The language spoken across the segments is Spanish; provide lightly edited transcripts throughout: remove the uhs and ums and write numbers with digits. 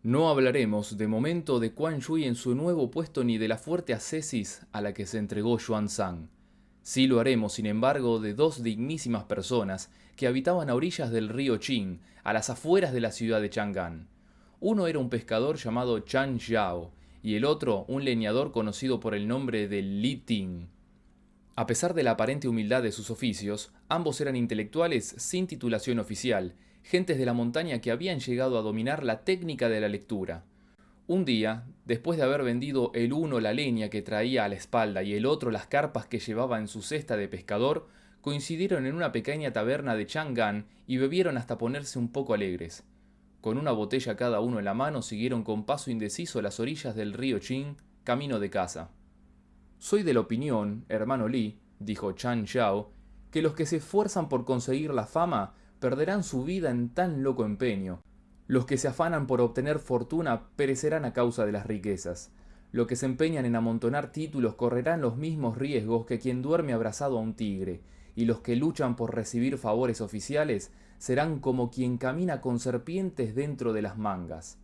No hablaremos de momento de Quan Yui en su nuevo puesto ni de la fuerte ascesis a la que se entregó Xuanzang. Sí lo haremos, sin embargo, de dos dignísimas personas que habitaban a orillas del río Qing, a las afueras de la ciudad de Chang'an. Uno era un pescador llamado Chan Yao, y el otro un leñador conocido por el nombre de Li Ting. A pesar de la aparente humildad de sus oficios, ambos eran intelectuales sin titulación oficial, gentes de la montaña que habían llegado a dominar la técnica de la lectura. Un día, después de haber vendido el uno la leña que traía a la espalda y el otro las carpas que llevaba en su cesta de pescador, coincidieron en una pequeña taberna de Chang'an y bebieron hasta ponerse un poco alegres. Con una botella cada uno en la mano siguieron con paso indeciso las orillas del río Qing, camino de casa. Soy de la opinión, hermano Li, dijo Chan Yao, que los que se esfuerzan por conseguir la fama perderán su vida en tan loco empeño. Los que se afanan por obtener fortuna perecerán a causa de las riquezas. Los que se empeñan en amontonar títulos correrán los mismos riesgos que quien duerme abrazado a un tigre, y los que luchan por recibir favores oficiales serán como quien camina con serpientes dentro de las mangas.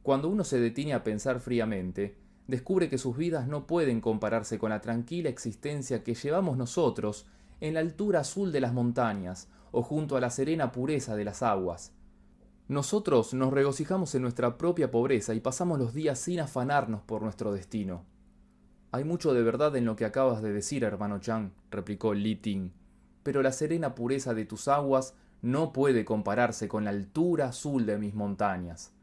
Cuando uno se detiene a pensar fríamente, descubre que sus vidas no pueden compararse con la tranquila existencia que llevamos nosotros en la altura azul de las montañas o junto a la serena pureza de las aguas. Nosotros nos regocijamos en nuestra propia pobreza y pasamos los días sin afanarnos por nuestro destino. Hay mucho de verdad en lo que acabas de decir, hermano Chang, replicó Li Ting, pero la serena pureza de tus aguas no puede compararse con la altura azul de mis montañas.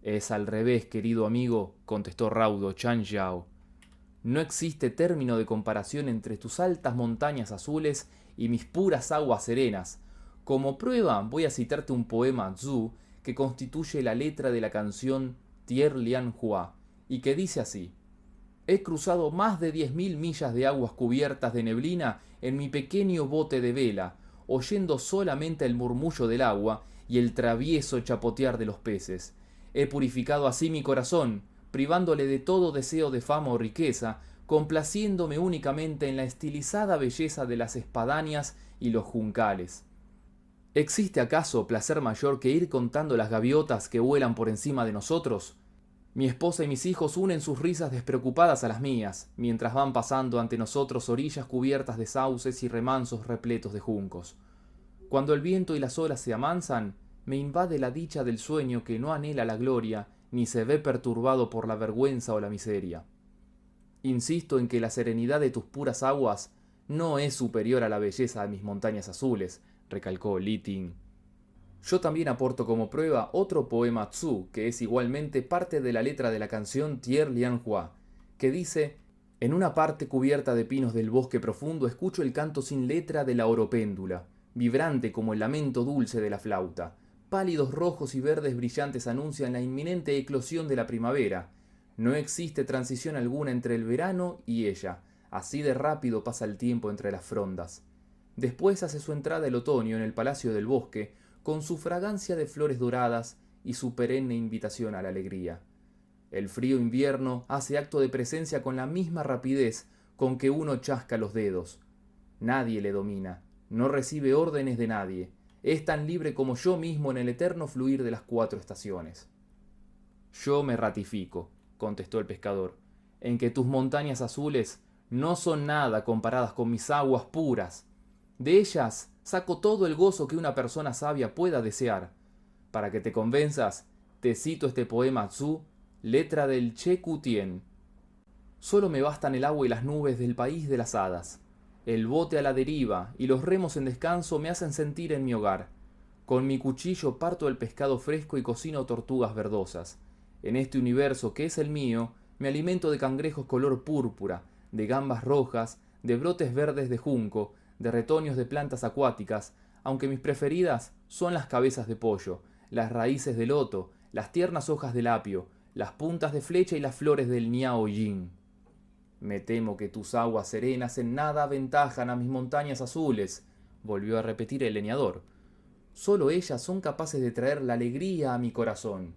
Es al revés, querido amigo, contestó raudo Chan Yao. No existe término de comparación entre tus altas montañas azules y mis puras aguas serenas. Como prueba voy a citarte un poema Zhu que constituye la letra de la canción Tier Lian Hua y que dice así: He cruzado más de 10.000 millas de aguas cubiertas de neblina en mi pequeño bote de vela, oyendo solamente el murmullo del agua y el travieso chapotear de los peces. He purificado así mi corazón, privándole de todo deseo de fama o riqueza, complaciéndome únicamente en la estilizada belleza de las espadañas y los juncales. ¿Existe acaso placer mayor que ir contando las gaviotas que vuelan por encima de nosotros? Mi esposa y mis hijos unen sus risas despreocupadas a las mías, mientras van pasando ante nosotros orillas cubiertas de sauces y remansos repletos de juncos. Cuando el viento y las olas se amansan, me invade la dicha del sueño que no anhela la gloria, ni se ve perturbado por la vergüenza o la miseria. Insisto en que la serenidad de tus puras aguas no es superior a la belleza de mis montañas azules, recalcó Li Ting. Yo también aporto como prueba otro poema Tzu, que es igualmente parte de la letra de la canción Tier Lian Hua, que dice: En una parte cubierta de pinos del bosque profundo escucho el canto sin letra de la oropéndula, vibrante como el lamento dulce de la flauta. Pálidos rojos y verdes brillantes anuncian la inminente eclosión de la primavera. No existe transición alguna entre el verano y ella, así de rápido pasa el tiempo entre las frondas. Después hace su entrada el otoño en el palacio del bosque, con su fragancia de flores doradas y su perenne invitación a la alegría. El frío invierno hace acto de presencia con la misma rapidez con que uno chasca los dedos. Nadie le domina, no recibe órdenes de nadie, es tan libre como yo mismo en el eterno fluir de las 4 estaciones. Yo me ratifico, contestó el pescador, en que tus montañas azules no son nada comparadas con mis aguas puras. De ellas saco todo el gozo que una persona sabia pueda desear. Para que te convenzas, te cito este poema Tzu, letra del Che Ku Tien. Solo me bastan el agua y las nubes del país de las hadas. El bote a la deriva y los remos en descanso me hacen sentir en mi hogar. Con mi cuchillo parto el pescado fresco y cocino tortugas verdosas. En este universo que es el mío, me alimento de cangrejos color púrpura, de gambas rojas, de brotes verdes de junco, de retoños de plantas acuáticas, aunque mis preferidas son las cabezas de pollo, las raíces de loto, las tiernas hojas del apio, las puntas de flecha y las flores del miao yin. Me temo que tus aguas serenas en nada aventajan a mis montañas azules, volvió a repetir el leñador. Solo ellas son capaces de traer la alegría a mi corazón.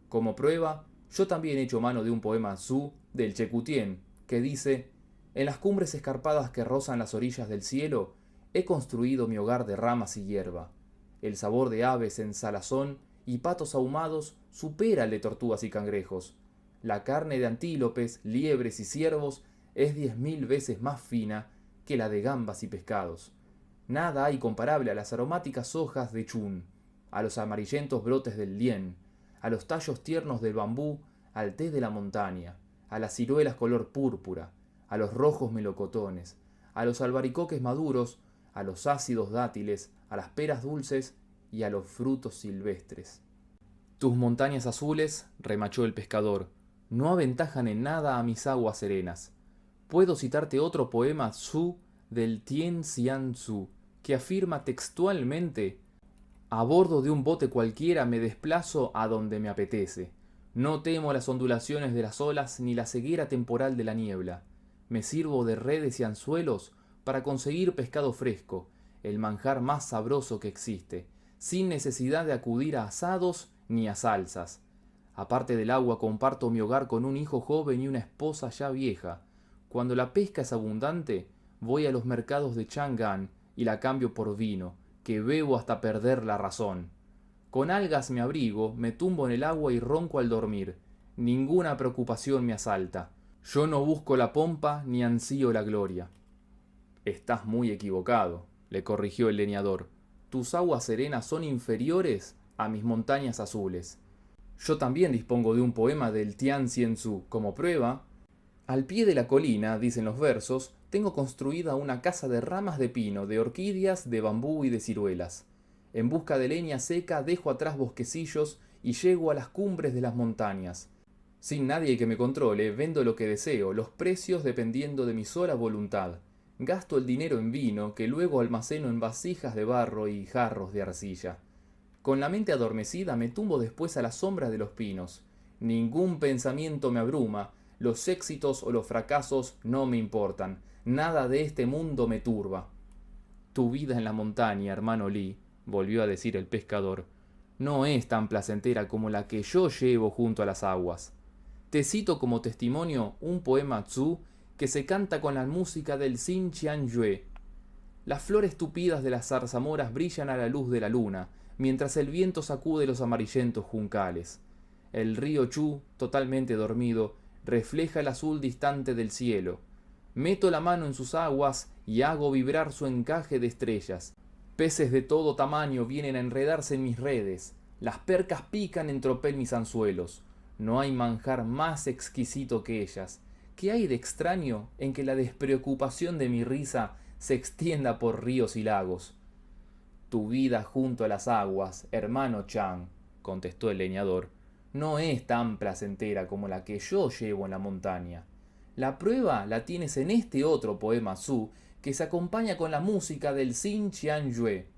Como prueba, yo también he hecho mano de un poema Zhu del Che Ku Tien, que dice: En las cumbres escarpadas que rozan las orillas del cielo, he construido mi hogar de ramas y hierba. El sabor de aves en salazón y patos ahumados supera el de tortugas y cangrejos. La carne de antílopes, liebres y ciervos es 10.000 veces más fina que la de gambas y pescados. Nada hay comparable a las aromáticas hojas de chun, a los amarillentos brotes del lien, a los tallos tiernos del bambú, al té de la montaña, a las ciruelas color púrpura, a los rojos melocotones, a los albaricoques maduros, a los ácidos dátiles, a las peras dulces y a los frutos silvestres. Tus montañas azules, remachó el pescador, no aventajan en nada a mis aguas serenas. Puedo citarte otro poema Zhu del Tien Xian Tzu, que afirma textualmente: a bordo de un bote cualquiera me desplazo a donde me apetece. No temo las ondulaciones de las olas ni la ceguera temporal de la niebla. Me sirvo de redes y anzuelos para conseguir pescado fresco, el manjar más sabroso que existe, sin necesidad de acudir a asados ni a salsas. Aparte del agua, comparto mi hogar con un hijo joven y una esposa ya vieja. Cuando la pesca es abundante, voy a los mercados de Chang'an y la cambio por vino, que bebo hasta perder la razón. Con algas me abrigo, me tumbo en el agua y ronco al dormir. Ninguna preocupación me asalta. Yo no busco la pompa ni ansío la gloria. Estás muy equivocado, le corrigió el leñador. Tus aguas serenas son inferiores a mis montañas azules. Yo también dispongo de un poema del Tian Xian Tzu. Como prueba, al pie de la colina, dicen los versos, tengo construida una casa de ramas de pino, de orquídeas, de bambú y de ciruelas. En busca de leña seca dejo atrás bosquecillos y llego a las cumbres de las montañas. Sin nadie que me controle, vendo lo que deseo, los precios dependiendo de mi sola voluntad. Gasto el dinero en vino, que luego almaceno en vasijas de barro y jarros de arcilla. Con la mente adormecida me tumbo después a la sombra de los pinos. Ningún pensamiento me abruma, los éxitos o los fracasos no me importan, nada de este mundo me turba. Tu vida en la montaña, hermano Li, volvió a decir el pescador, no es tan placentera como la que yo llevo junto a las aguas. Te cito como testimonio un poema Tzu que se canta con la música del Xin Qian Yue. Las flores tupidas de las zarzamoras brillan a la luz de la luna, mientras el viento sacude los amarillentos juncales. El río Chu, totalmente dormido, refleja el azul distante del cielo. Meto la mano en sus aguas y hago vibrar su encaje de estrellas. Peces de todo tamaño vienen a enredarse en mis redes. Las percas pican en tropel mis anzuelos. No hay manjar más exquisito que ellas. ¿Qué hay de extraño en que la despreocupación de mi risa se extienda por ríos y lagos? Tu vida junto a las aguas, hermano Chang, contestó el leñador, no es tan placentera como la que yo llevo en la montaña. La prueba la tienes en este otro poema Zhu, que se acompaña con la música del Xin Qian Yue.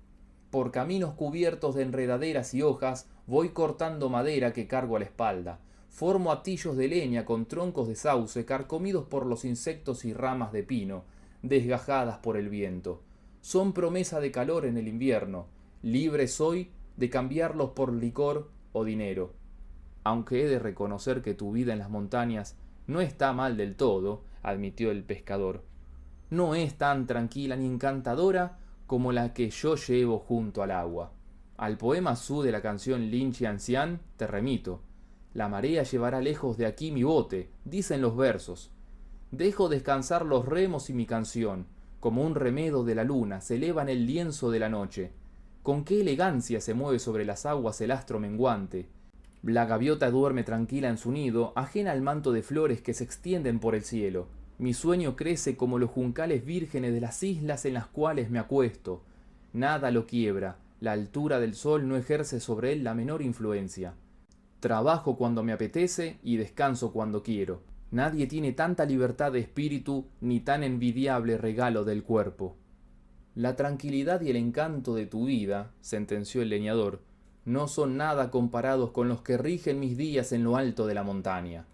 Por caminos cubiertos de enredaderas y hojas voy cortando madera que cargo a la espalda. Formo atillos de leña con troncos de sauce carcomidos por los insectos y ramas de pino, desgajadas por el viento. Son promesa de calor en el invierno. Libre soy de cambiarlos por licor o dinero. Aunque he de reconocer que tu vida en las montañas no está mal del todo, admitió el pescador. No es tan tranquila ni encantadora como la que yo llevo junto al agua. Al poema Zhu de la canción Lin Qianxian te remito. La marea llevará lejos de aquí mi bote, dicen los versos. Dejo descansar los remos y mi canción, como un remedo de la luna, se eleva en el lienzo de la noche. Con qué elegancia se mueve sobre las aguas el astro menguante. La gaviota duerme tranquila en su nido, ajena al manto de flores que se extienden por el cielo. Mi sueño crece como los juncales vírgenes de las islas en las cuales me acuesto. Nada lo quiebra, la altura del sol no ejerce sobre él la menor influencia. Trabajo cuando me apetece y descanso cuando quiero. Nadie tiene tanta libertad de espíritu ni tan envidiable regalo del cuerpo. La tranquilidad y el encanto de tu vida, sentenció el leñador, no son nada comparados con los que rigen mis días en lo alto de la montaña.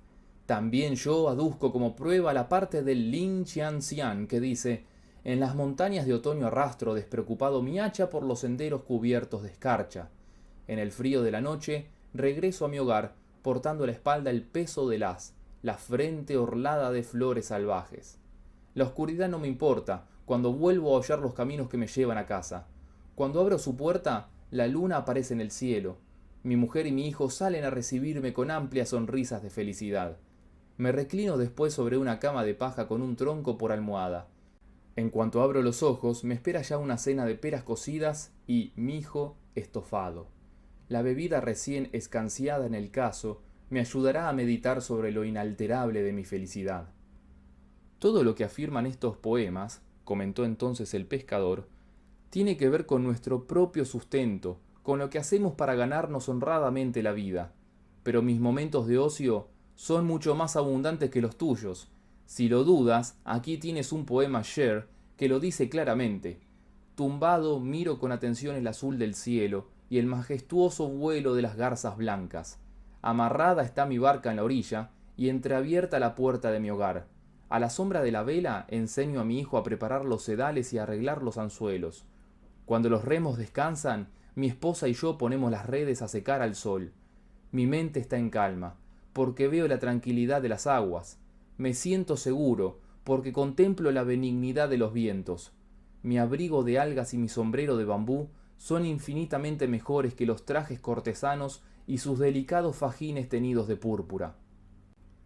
También yo aduzco como prueba la parte del Lin Qianxian que dice: en las montañas de otoño arrastro despreocupado mi hacha por los senderos cubiertos de escarcha. En el frío de la noche regreso a mi hogar portando a la espalda el peso del haz, la frente orlada de flores salvajes. La oscuridad no me importa cuando vuelvo a hollar los caminos que me llevan a casa. Cuando abro su puerta, la luna aparece en el cielo. Mi mujer y mi hijo salen a recibirme con amplias sonrisas de felicidad. Me reclino después sobre una cama de paja con un tronco por almohada. En cuanto abro los ojos, me espera ya una cena de peras cocidas y mijo estofado. La bebida recién escanciada en el caso me ayudará a meditar sobre lo inalterable de mi felicidad. Todo lo que afirman estos poemas, comentó entonces el pescador, tiene que ver con nuestro propio sustento, con lo que hacemos para ganarnos honradamente la vida. Pero mis momentos de ocio son mucho más abundantes que los tuyos. Si lo dudas, aquí tienes un poema Sher que lo dice claramente. Tumbado miro con atención el azul del cielo y el majestuoso vuelo de las garzas blancas. Amarrada está mi barca en la orilla y entreabierta la puerta de mi hogar. A la sombra de la vela enseño a mi hijo a preparar los sedales y a arreglar los anzuelos. Cuando los remos descansan, mi esposa y yo ponemos las redes a secar al sol. Mi mente está en calma, porque veo la tranquilidad de las aguas. Me siento seguro, porque contemplo la benignidad de los vientos. Mi abrigo de algas y mi sombrero de bambú son infinitamente mejores que los trajes cortesanos y sus delicados fajines teñidos de púrpura.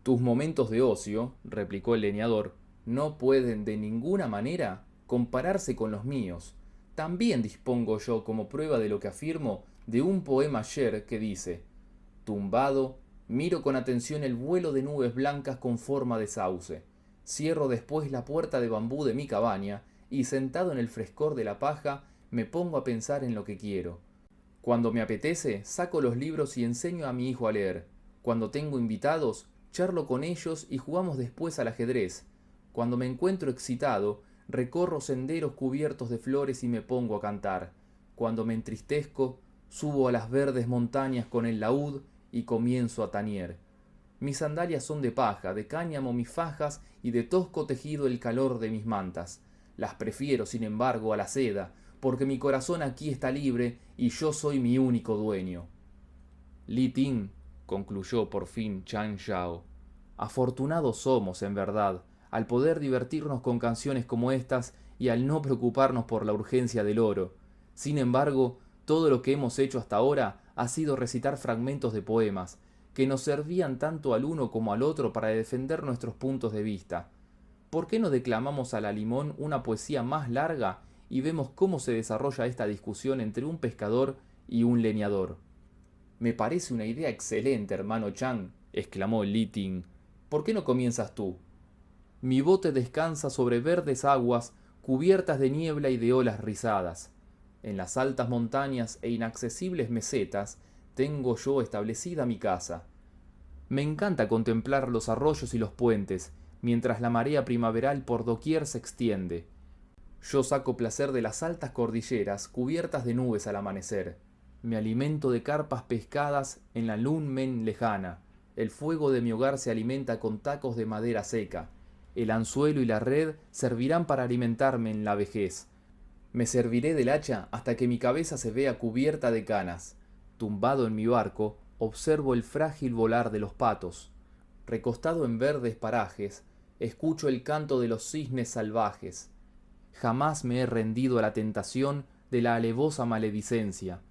Tus momentos de ocio, replicó el leñador, no pueden de ninguna manera compararse con los míos. También dispongo yo, como prueba de lo que afirmo, de un poema ayer que dice: tumbado, miro con atención el vuelo de nubes blancas con forma de sauce. Cierro después la puerta de bambú de mi cabaña y, sentado en el frescor de la paja, me pongo a pensar en lo que quiero. Cuando me apetece, saco los libros y enseño a mi hijo a leer. Cuando tengo invitados, charlo con ellos y jugamos después al ajedrez. Cuando me encuentro excitado, recorro senderos cubiertos de flores y me pongo a cantar. Cuando me entristezco, subo a las verdes montañas con el laúd y comienzo a tañer. Mis sandalias son de paja, de cáñamo mis fajas y de tosco tejido el calor de mis mantas. Las prefiero, sin embargo, a la seda, porque mi corazón aquí está libre y yo soy mi único dueño. Li Ting, concluyó por fin Chan Shao, afortunados somos, en verdad, al poder divertirnos con canciones como estas y al no preocuparnos por la urgencia del oro. Sin embargo, todo lo que hemos hecho hasta ahora ha sido recitar fragmentos de poemas, que nos servían tanto al uno como al otro para defender nuestros puntos de vista. ¿Por qué no declamamos a la limón una poesía más larga y vemos cómo se desarrolla esta discusión entre un pescador y un leñador? Me parece una idea excelente, hermano Chang, exclamó Li Ting. ¿Por qué no comienzas tú? Mi bote descansa sobre verdes aguas cubiertas de niebla y de olas rizadas. En las altas montañas e inaccesibles mesetas tengo yo establecida mi casa. Me encanta contemplar los arroyos y los puentes, mientras la marea primaveral por doquier se extiende. Yo saco placer de las altas cordilleras cubiertas de nubes al amanecer. Me alimento de carpas pescadas en la lun men lejana. El fuego de mi hogar se alimenta con tacos de madera seca. El anzuelo y la red servirán para alimentarme en la vejez. Me serviré del hacha hasta que mi cabeza se vea cubierta de canas. Tumbado en mi barco, observo el frágil volar de los patos. Recostado en verdes parajes, escucho el canto de los cisnes salvajes. Jamás me he rendido a la tentación de la alevosa maledicencia.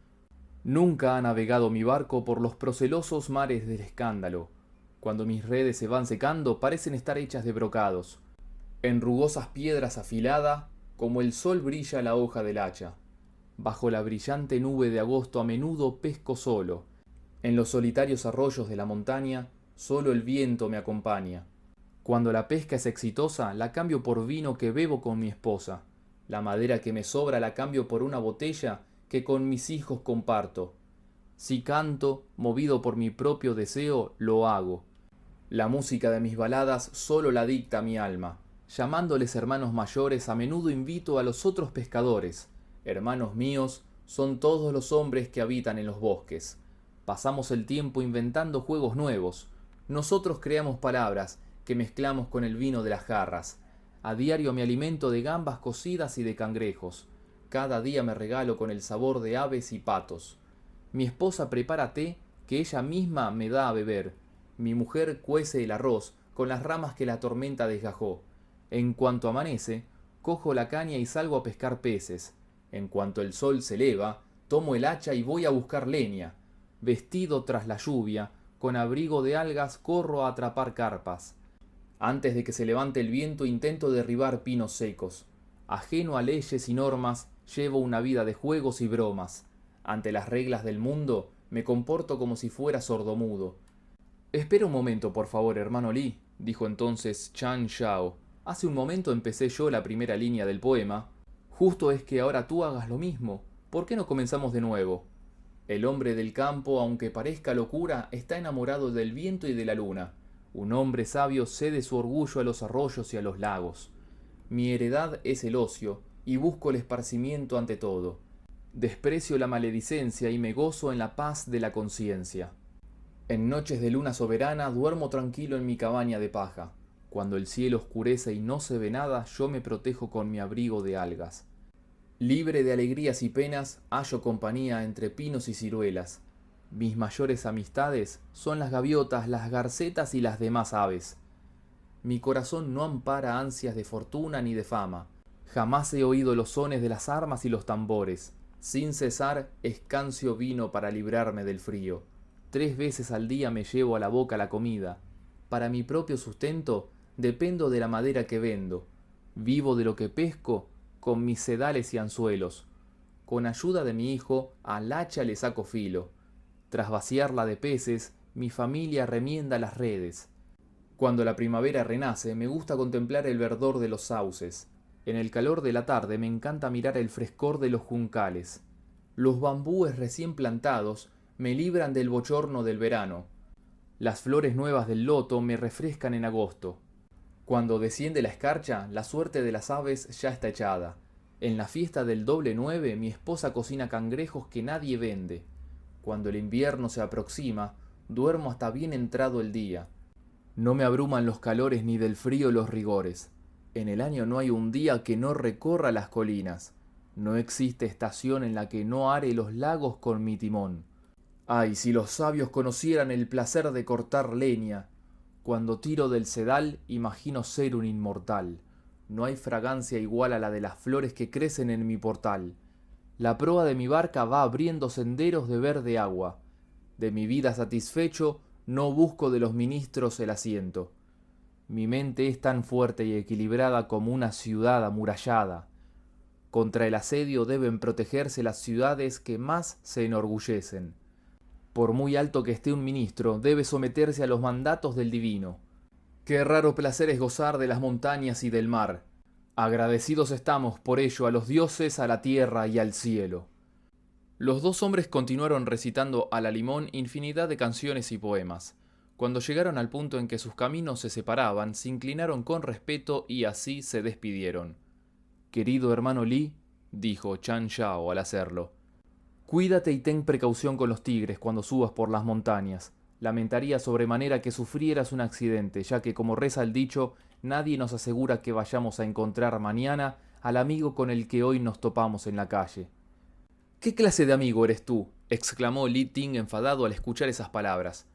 Nunca ha navegado mi barco por los procelosos mares del escándalo. Cuando mis redes se van secando, parecen estar hechas de brocados. En rugosas piedras afilada, como el sol brilla la hoja del hacha. Bajo la brillante nube de agosto a menudo pesco solo. En los solitarios arroyos de la montaña, solo el viento me acompaña. Cuando la pesca es exitosa, la cambio por vino que bebo con mi esposa. La madera que me sobra la cambio por una botella que con mis hijos comparto. Si canto, movido por mi propio deseo, lo hago. La música de mis baladas solo la dicta mi alma. Llamándoles hermanos mayores, a menudo invito a los otros pescadores. Hermanos míos son todos los hombres que habitan en los bosques. Pasamos el tiempo inventando juegos nuevos. Nosotros creamos palabras que mezclamos con el vino de las jarras. A diario me alimento de gambas cocidas y de cangrejos. Cada día me regalo con el sabor de aves y patos. Mi esposa prepara té que ella misma me da a beber. Mi mujer cuece el arroz con las ramas que la tormenta desgajó. En cuanto amanece, cojo la caña y salgo a pescar peces. En cuanto el sol se eleva, tomo el hacha y voy a buscar leña. vestido tras la lluvia, con abrigo de algas corro a atrapar carpas. Antes de que se levante el viento intento derribar pinos secos. Ajeno a leyes y normas, llevo una vida de juegos y bromas. Ante las reglas del mundo, me comporto como si fuera sordomudo. Espera un momento, por favor, hermano Li, dijo entonces Chan Shao. Hace un momento empecé yo la primera línea del poema. Justo es que ahora tú hagas lo mismo. ¿Por qué no comenzamos de nuevo? El hombre del campo, aunque parezca locura, está enamorado del viento y de la luna. Un hombre sabio cede su orgullo a los arroyos y a los lagos. Mi heredad es el ocio, y busco el esparcimiento ante todo. Desprecio la maledicencia y me gozo en la paz de la conciencia. En noches de luna soberana duermo tranquilo en mi cabaña de paja. Cuando el cielo oscurece y no se ve nada, yo me protejo con mi abrigo de algas. Libre de alegrías y penas, hallo compañía entre pinos y ciruelas. Mis mayores amistades son las gaviotas, las garcetas y las demás aves. Mi corazón no ampara ansias de fortuna ni de fama. Jamás he oído los sones de las armas y los tambores. Sin cesar, escancio vino para librarme del frío. 3 veces al día me llevo a la boca la comida. Para mi propio sustento, dependo de la madera que vendo. Vivo de lo que pesco con mis sedales y anzuelos. Con ayuda de mi hijo, al hacha le saco filo. Tras vaciarla de peces, mi familia remienda las redes. Cuando la primavera renace, me gusta contemplar el verdor de los sauces. En el calor de la tarde me encanta mirar el frescor de los juncales. Los bambúes recién plantados me libran del bochorno del verano. Las flores nuevas del loto me refrescan en agosto. Cuando desciende la escarcha, la suerte de las aves ya está echada. En la fiesta del doble 9, mi esposa cocina cangrejos que nadie vende. Cuando el invierno se aproxima, duermo hasta bien entrado el día. No me abruman los calores ni del frío los rigores. En el año no hay un día que no recorra las colinas. No existe estación en la que no are los lagos con mi timón. Ay, si los sabios conocieran el placer de cortar leña. Cuando tiro del sedal, imagino ser un inmortal. No hay fragancia igual a la de las flores que crecen en mi portal. La proa de mi barca va abriendo senderos de verde agua. De mi vida satisfecho, no busco de los ministros el asiento. Mi mente es tan fuerte y equilibrada como una ciudad amurallada. Contra el asedio deben protegerse las ciudades que más se enorgullecen. Por muy alto que esté un ministro, debe someterse a los mandatos del divino. Qué raro placer es gozar de las montañas y del mar. Agradecidos estamos por ello a los dioses, a la tierra y al cielo. Los dos hombres continuaron recitando a la limón infinidad de canciones y poemas. Cuando llegaron al punto en que sus caminos se separaban, se inclinaron con respeto y así se despidieron. Querido hermano Li, dijo Chan Shao al hacerlo, cuídate y ten precaución con los tigres cuando subas por las montañas. Lamentaría sobremanera que sufrieras un accidente, ya que, como reza el dicho, nadie nos asegura que vayamos a encontrar mañana al amigo con el que hoy nos topamos en la calle. ¿Qué clase de amigo eres tú?, exclamó Li Ting enfadado al escuchar esas palabras.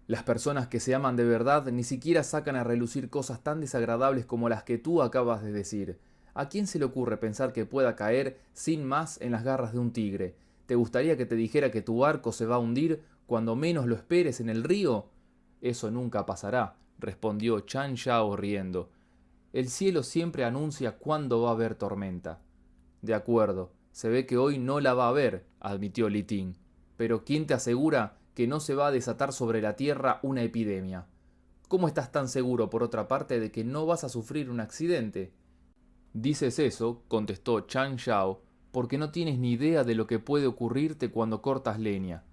Las personas que se aman de verdad ni siquiera sacan a relucir cosas tan desagradables como las que tú acabas de decir. ¿A quién se le ocurre pensar que pueda caer sin más en las garras de un tigre? ¿Te gustaría que te dijera que tu barco se va a hundir cuando menos lo esperes en el río? Eso nunca pasará, respondió Chan Shao riendo. El cielo siempre anuncia cuándo va a haber tormenta. De acuerdo, se ve que hoy no la va a haber, admitió Li Ting. Pero ¿quién te asegura que no se va a desatar sobre la tierra una epidemia? ¿Cómo estás tan seguro, por otra parte, de que no vas a sufrir un accidente? Dices eso, contestó Chan Shao, porque no tienes ni idea de lo que puede ocurrirte cuando cortas leña.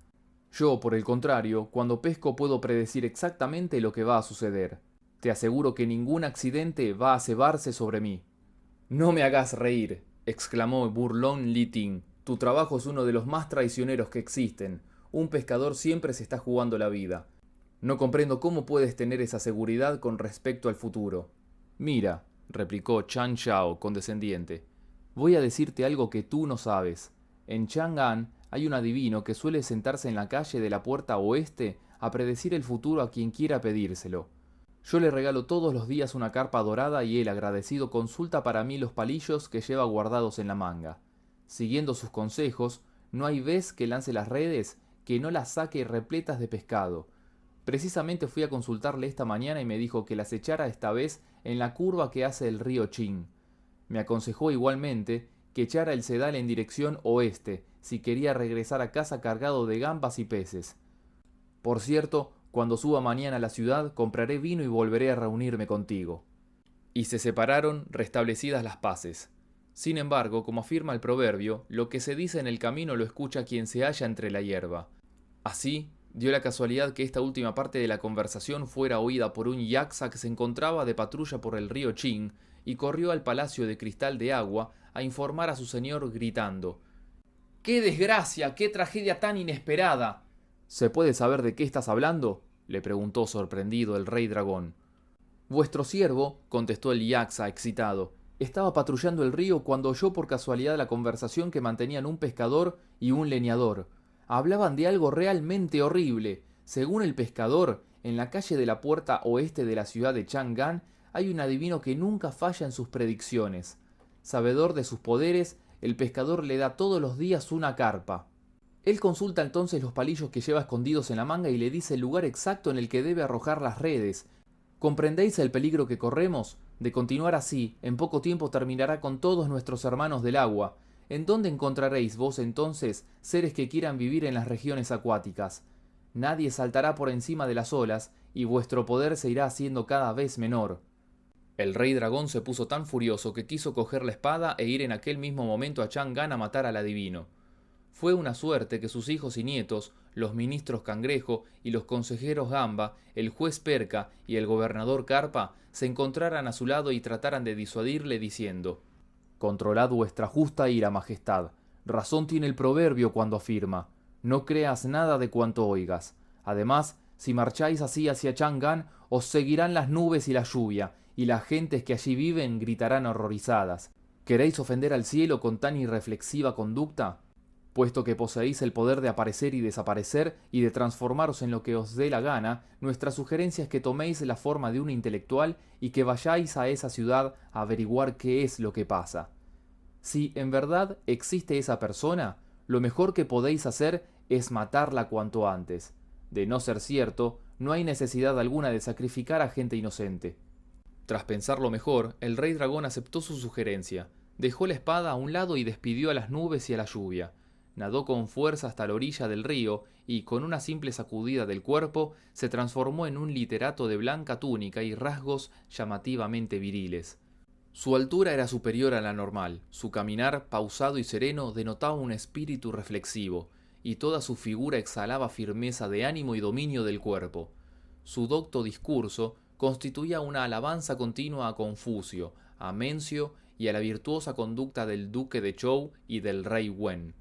Yo, por el contrario, cuando pesco puedo predecir exactamente lo que va a suceder. Te aseguro que ningún accidente va a cebarse sobre mí. No me hagas reír, exclamó burlón Li Ting. Tu trabajo es uno de los más traicioneros que existen. Un pescador siempre se está jugando la vida. No comprendo cómo puedes tener esa seguridad con respecto al futuro. Mira, replicó Chan Shao condescendiente, voy a decirte algo que tú no sabes. En Chang'an hay un adivino que suele sentarse en la calle de la puerta oeste a predecir el futuro a quien quiera pedírselo. Yo le regalo todos los días una carpa dorada y él, agradecido, consulta para mí los palillos que lleva guardados en la manga. Siguiendo sus consejos, no hay vez que lance las redes que no las saque repletas de pescado. Precisamente fui a consultarle esta mañana y me dijo que las echara esta vez en la curva que hace el río Chin. Me aconsejó igualmente que echara el sedal en dirección oeste, si quería regresar a casa cargado de gambas y peces. Por cierto, cuando suba mañana a la ciudad, compraré vino y volveré a reunirme contigo. Y se separaron, restablecidas las paces. Sin embargo, como afirma el proverbio, lo que se dice en el camino lo escucha quien se halla entre la hierba. Así, dio la casualidad que esta última parte de la conversación fuera oída por un yaxa que se encontraba de patrulla por el río Chin y corrió al palacio de cristal de agua a informar a su señor gritando: ¡Qué desgracia! ¡Qué tragedia tan inesperada! ¿Se puede saber de qué estás hablando?, le preguntó sorprendido el rey dragón. Vuestro siervo, contestó el yaxa excitado, estaba patrullando el río cuando oyó por casualidad la conversación que mantenían un pescador y un leñador. Hablaban de algo realmente horrible. Según el pescador, en la calle de la puerta oeste de la ciudad de Chang'an hay un adivino que nunca falla en sus predicciones. Sabedor de sus poderes, el pescador le da todos los días una carpa. Él consulta entonces los palillos que lleva escondidos en la manga y le dice el lugar exacto en el que debe arrojar las redes. ¿Comprendéis el peligro que corremos? De continuar así, en poco tiempo terminará con todos nuestros hermanos del agua. ¿En dónde encontraréis vos entonces seres que quieran vivir en las regiones acuáticas? Nadie saltará por encima de las olas y vuestro poder se irá haciendo cada vez menor. El rey dragón se puso tan furioso que quiso coger la espada e ir en aquel mismo momento a Chang'an a matar al adivino. Fue una suerte que sus hijos y nietos, los ministros Cangrejo y los consejeros Gamba, el juez Perca y el gobernador Carpa se encontraran a su lado y trataran de disuadirle diciendo: «Controlad vuestra justa ira, majestad. Razón tiene el proverbio cuando afirma: no creas nada de cuanto oigas. Además, si marcháis así hacia Chang'an, os seguirán las nubes y la lluvia, y las gentes que allí viven gritarán horrorizadas. ¿Queréis ofender al cielo con tan irreflexiva conducta? Puesto que poseéis el poder de aparecer y desaparecer y de transformaros en lo que os dé la gana, nuestra sugerencia es que toméis la forma de un intelectual y que vayáis a esa ciudad a averiguar qué es lo que pasa. Si en verdad existe esa persona, lo mejor que podéis hacer es matarla cuanto antes. De no ser cierto, no hay necesidad alguna de sacrificar a gente inocente». Tras pensarlo mejor, el rey dragón aceptó su sugerencia, dejó la espada a un lado y despidió a las nubes y a la lluvia. Nadó con fuerza hasta la orilla del río y, con una simple sacudida del cuerpo, se transformó en un literato de blanca túnica y rasgos llamativamente viriles. Su altura era superior a la normal, su caminar, pausado y sereno, denotaba un espíritu reflexivo, y toda su figura exhalaba firmeza de ánimo y dominio del cuerpo. Su docto discurso constituía una alabanza continua a Confucio, a Mencio y a la virtuosa conducta del duque de Zhou y del rey Wen.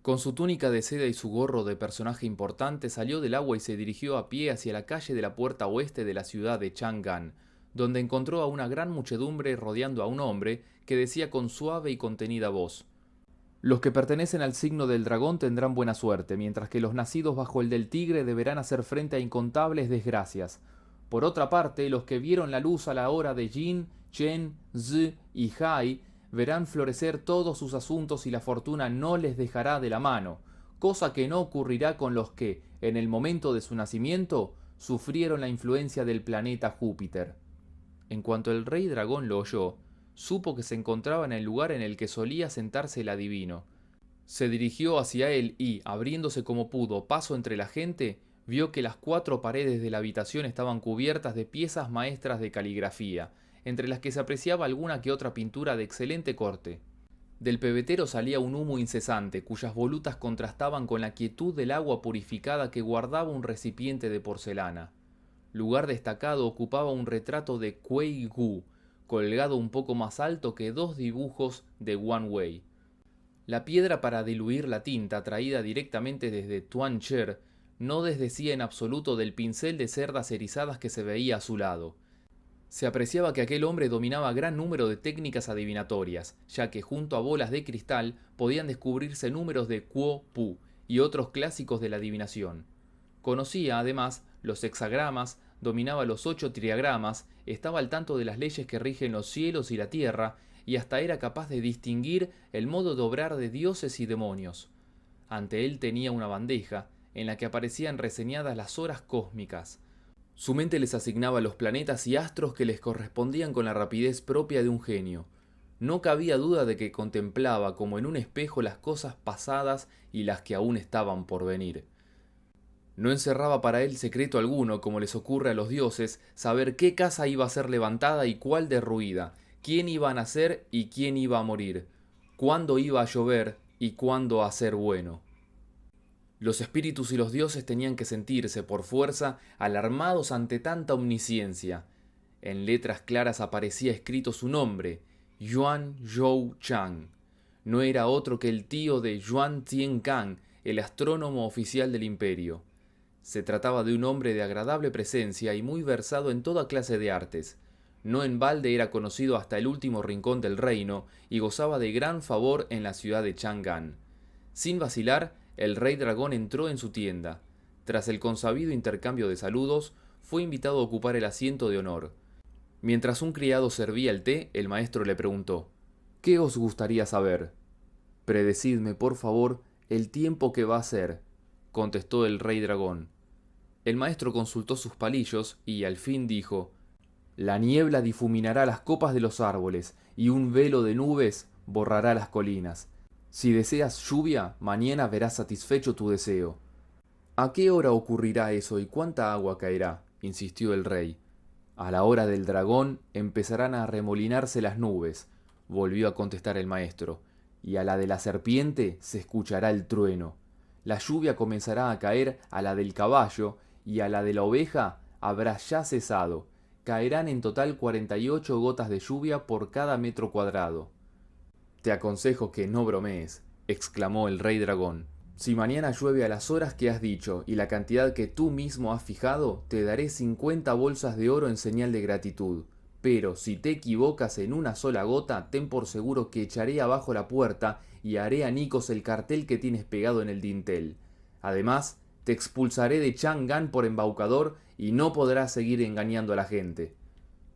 Con su túnica de seda y su gorro de personaje importante salió del agua y se dirigió a pie hacia la calle de la puerta oeste de la ciudad de Chang'an, donde encontró a una gran muchedumbre rodeando a un hombre que decía con suave y contenida voz: «Los que pertenecen al signo del dragón tendrán buena suerte, mientras que los nacidos bajo el del tigre deberán hacer frente a incontables desgracias. Por otra parte, los que vieron la luz a la hora de Yin, Chen, Zi y Hai verán florecer todos sus asuntos y la fortuna no les dejará de la mano, cosa que no ocurrirá con los que, en el momento de su nacimiento, sufrieron la influencia del planeta Júpiter». En cuanto el rey dragón lo oyó, supo que se encontraba en el lugar en el que solía sentarse el adivino. Se dirigió hacia él y, abriéndose como pudo paso entre la gente, vio que las 4 paredes de la habitación estaban cubiertas de piezas maestras de caligrafía, entre las que se apreciaba alguna que otra pintura de excelente corte. Del pebetero salía un humo incesante, cuyas volutas contrastaban con la quietud del agua purificada que guardaba un recipiente de porcelana. Lugar destacado ocupaba un retrato de Kuei Gu, colgado un poco más alto que 2 dibujos de Wan Wei. La piedra para diluir la tinta, traída directamente desde Tuancher, no desdecía en absoluto del pincel de cerdas erizadas que se veía a su lado. Se apreciaba que aquel hombre dominaba gran número de técnicas adivinatorias, ya que junto a bolas de cristal podían descubrirse números de Kuo Pu y otros clásicos de la adivinación. Conocía, además, los hexagramas, dominaba los 8 triagramas, estaba al tanto de las leyes que rigen los cielos y la tierra, y hasta era capaz de distinguir el modo de obrar de dioses y demonios. Ante él tenía una bandeja en la que aparecían reseñadas las horas cósmicas. Su mente les asignaba los planetas y astros que les correspondían con la rapidez propia de un genio. No cabía duda de que contemplaba como en un espejo las cosas pasadas y las que aún estaban por venir. No encerraba para él secreto alguno, como les ocurre a los dioses, saber qué casa iba a ser levantada y cuál derruida, quién iba a nacer y quién iba a morir, cuándo iba a llover y cuándo a ser bueno. Los espíritus y los dioses tenían que sentirse, por fuerza, alarmados ante tanta omnisciencia. En letras claras aparecía escrito su nombre, Yuan Zhou Chang. No era otro que el tío de Yuan Tien-Kang, el astrónomo oficial del imperio. Se trataba de un hombre de agradable presencia y muy versado en toda clase de artes. No en balde era conocido hasta el último rincón del reino y gozaba de gran favor en la ciudad de Chang'an. Sin vacilar, el rey dragón entró en su tienda. Tras el consabido intercambio de saludos, fue invitado a ocupar el asiento de honor. Mientras un criado servía el té, el maestro le preguntó: «¿Qué os gustaría saber?» «Predecidme, por favor, el tiempo que va a ser», contestó el rey dragón. El maestro consultó sus palillos y al fin dijo: «La niebla difuminará las copas de los árboles y un velo de nubes borrará las colinas. Si deseas lluvia, mañana verás satisfecho tu deseo». «¿A qué hora ocurrirá eso y cuánta agua caerá?», insistió el rey. «A la hora del dragón empezarán a arremolinarse las nubes», volvió a contestar el maestro, «y a la de la serpiente se escuchará el trueno. La lluvia comenzará a caer a la del caballo y a la de la oveja habrá ya cesado. Caerán en total 48 gotas de lluvia por cada metro cuadrado». «Te aconsejo que no bromees», exclamó el rey dragón. «Si mañana llueve a las horas que has dicho y la cantidad que tú mismo has fijado, te daré 50 bolsas de oro en señal de gratitud. Pero si te equivocas en una sola gota, ten por seguro que echaré abajo la puerta y haré anicos el cartel que tienes pegado en el dintel. Además, te expulsaré de Chang'an por embaucador y no podrás seguir engañando a la gente».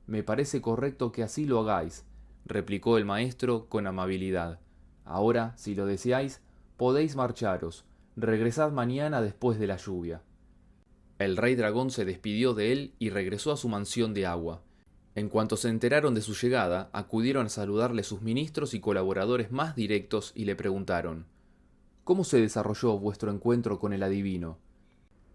«Me parece correcto que así lo hagáis», replicó el maestro con amabilidad. «Ahora, si lo deseáis, podéis marcharos. Regresad mañana después de la lluvia». El rey dragón se despidió de él y regresó a su mansión de agua. En cuanto se enteraron de su llegada, acudieron a saludarle sus ministros y colaboradores más directos y le preguntaron: «¿Cómo se desarrolló vuestro encuentro con el adivino?».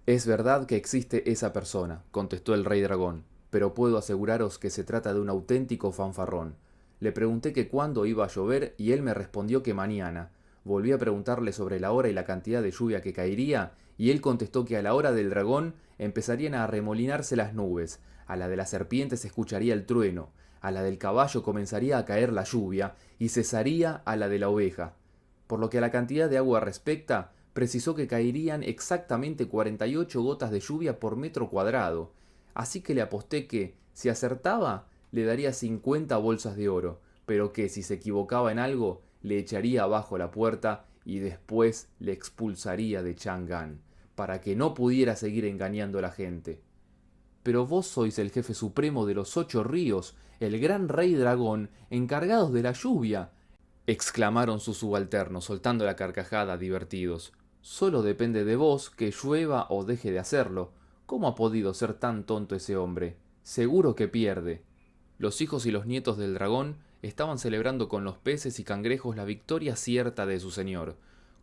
«Es verdad que existe esa persona», contestó el rey dragón, «pero puedo aseguraros que se trata de un auténtico fanfarrón. Le pregunté que cuándo iba a llover y él me respondió que mañana. Volví a preguntarle sobre la hora y la cantidad de lluvia que caería y él contestó que a la hora del dragón empezarían a arremolinarse las nubes, a la de la serpiente se escucharía el trueno, a la del caballo comenzaría a caer la lluvia y cesaría a la de la oveja. Por lo que a la cantidad de agua respecta, precisó que caerían exactamente 48 gotas de lluvia por metro cuadrado. Así que le aposté que, si acertaba, le daría 50 bolsas de oro, pero que si se equivocaba en algo, le echaría abajo la puerta y después le expulsaría de Chang'an, para que no pudiera seguir engañando a la gente. «Pero vos sois el jefe supremo de los 8 ríos, el gran rey dragón, encargados de la lluvia», exclamaron sus subalternos, soltando la carcajada divertidos. «Solo depende de vos que llueva o deje de hacerlo. ¿Cómo ha podido ser tan tonto ese hombre? Seguro que pierde». Los hijos y los nietos del dragón estaban celebrando con los peces y cangrejos la victoria cierta de su señor,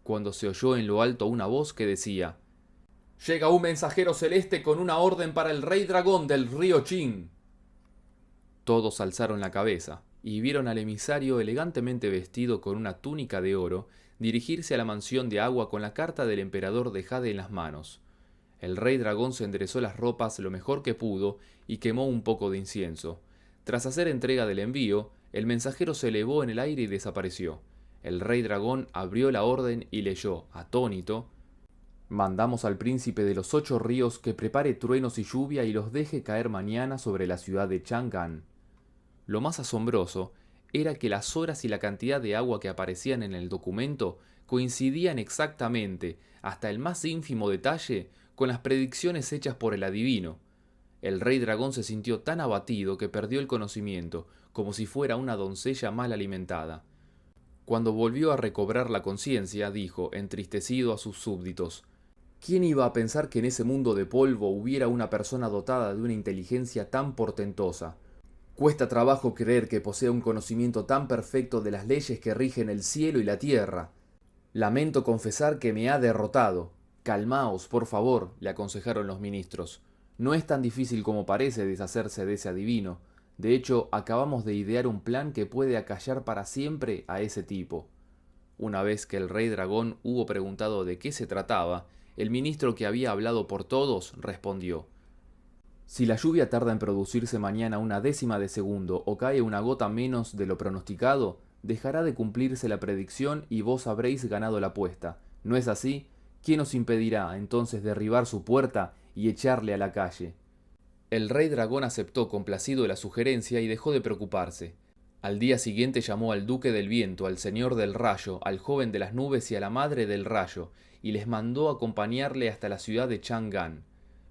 cuando se oyó en lo alto una voz que decía: «Llega un mensajero celeste con una orden para el rey dragón del río Qin». Todos alzaron la cabeza y vieron al emisario elegantemente vestido con una túnica de oro dirigirse a la mansión de agua con la carta del emperador de Jade en las manos. El rey dragón se enderezó las ropas lo mejor que pudo y quemó un poco de incienso. Tras hacer entrega del envío, el mensajero se elevó en el aire y desapareció. El rey dragón abrió la orden y leyó, atónito: «Mandamos al príncipe de los 8 ríos que prepare truenos y lluvia y los deje caer mañana sobre la ciudad de Chang'an». Lo más asombroso era que las horas y la cantidad de agua que aparecían en el documento coincidían exactamente, hasta el más ínfimo detalle, con las predicciones hechas por el adivino. El rey dragón se sintió tan abatido que perdió el conocimiento, como si fuera una doncella mal alimentada. Cuando volvió a recobrar la conciencia, dijo, entristecido a sus súbditos: ¿Quién iba a pensar que en ese mundo de polvo hubiera una persona dotada de una inteligencia tan portentosa? Cuesta trabajo creer que posea un conocimiento tan perfecto de las leyes que rigen el cielo y la tierra. Lamento confesar que me ha derrotado. Calmaos, por favor, le aconsejaron los ministros. No es tan difícil como parece deshacerse de ese adivino. De hecho, acabamos de idear un plan que puede acallar para siempre a ese tipo. Una vez que el rey dragón hubo preguntado de qué se trataba, el ministro que había hablado por todos respondió: Si la lluvia tarda en producirse mañana una décima de segundo o cae una gota menos de lo pronosticado, dejará de cumplirse la predicción y vos habréis ganado la apuesta. ¿No es así? ¿Quién os impedirá entonces derribar su puerta y echarle a la calle? El rey dragón aceptó complacido la sugerencia y dejó de preocuparse. Al día siguiente llamó al duque del viento, al señor del rayo, al joven de las nubes y a la madre del rayo, y les mandó acompañarle hasta la ciudad de Chang'an.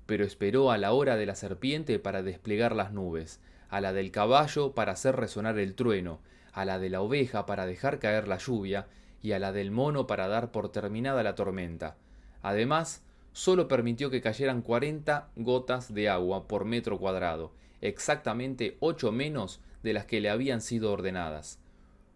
Pero esperó a la hora de la serpiente para desplegar las nubes, a la del caballo para hacer resonar el trueno, a la de la oveja para dejar caer la lluvia, y a la del mono para dar por terminada la tormenta. Además, solo permitió que cayeran 40 gotas de agua por metro cuadrado, exactamente 8 menos de las que le habían sido ordenadas.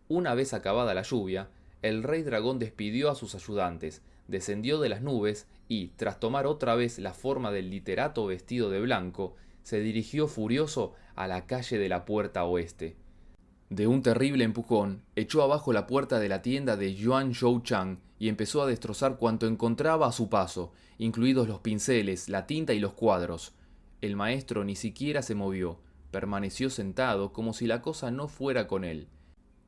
Una vez acabada la lluvia, el rey dragón despidió a sus ayudantes, descendió de las nubes y, tras tomar otra vez la forma del literato vestido de blanco, se dirigió furioso a la calle de la puerta oeste. De un terrible empujón, echó abajo la puerta de la tienda de Yuan Shouchang y empezó a destrozar cuanto encontraba a su paso, incluidos los pinceles, la tinta y los cuadros. El maestro ni siquiera se movió, permaneció sentado como si la cosa no fuera con él.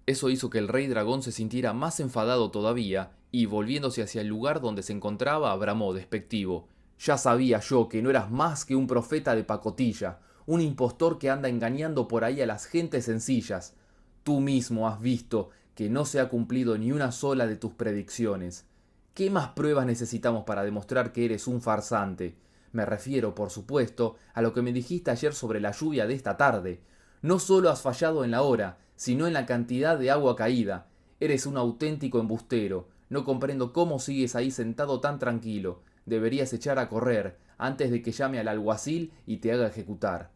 Eso hizo que el rey dragón se sintiera más enfadado todavía y, volviéndose hacia el lugar donde se encontraba, bramó despectivo: Ya sabía yo que no eras más que un profeta de pacotilla, un impostor que anda engañando por ahí a las gentes sencillas. Tú mismo has visto que no se ha cumplido ni una sola de tus predicciones. ¿Qué más pruebas necesitamos para demostrar que eres un farsante? Me refiero, por supuesto, a lo que me dijiste ayer sobre la lluvia de esta tarde. No solo has fallado en la hora, sino en la cantidad de agua caída. Eres un auténtico embustero. No comprendo cómo sigues ahí sentado tan tranquilo. Deberías echar a correr antes de que llame al alguacil y te haga ejecutar.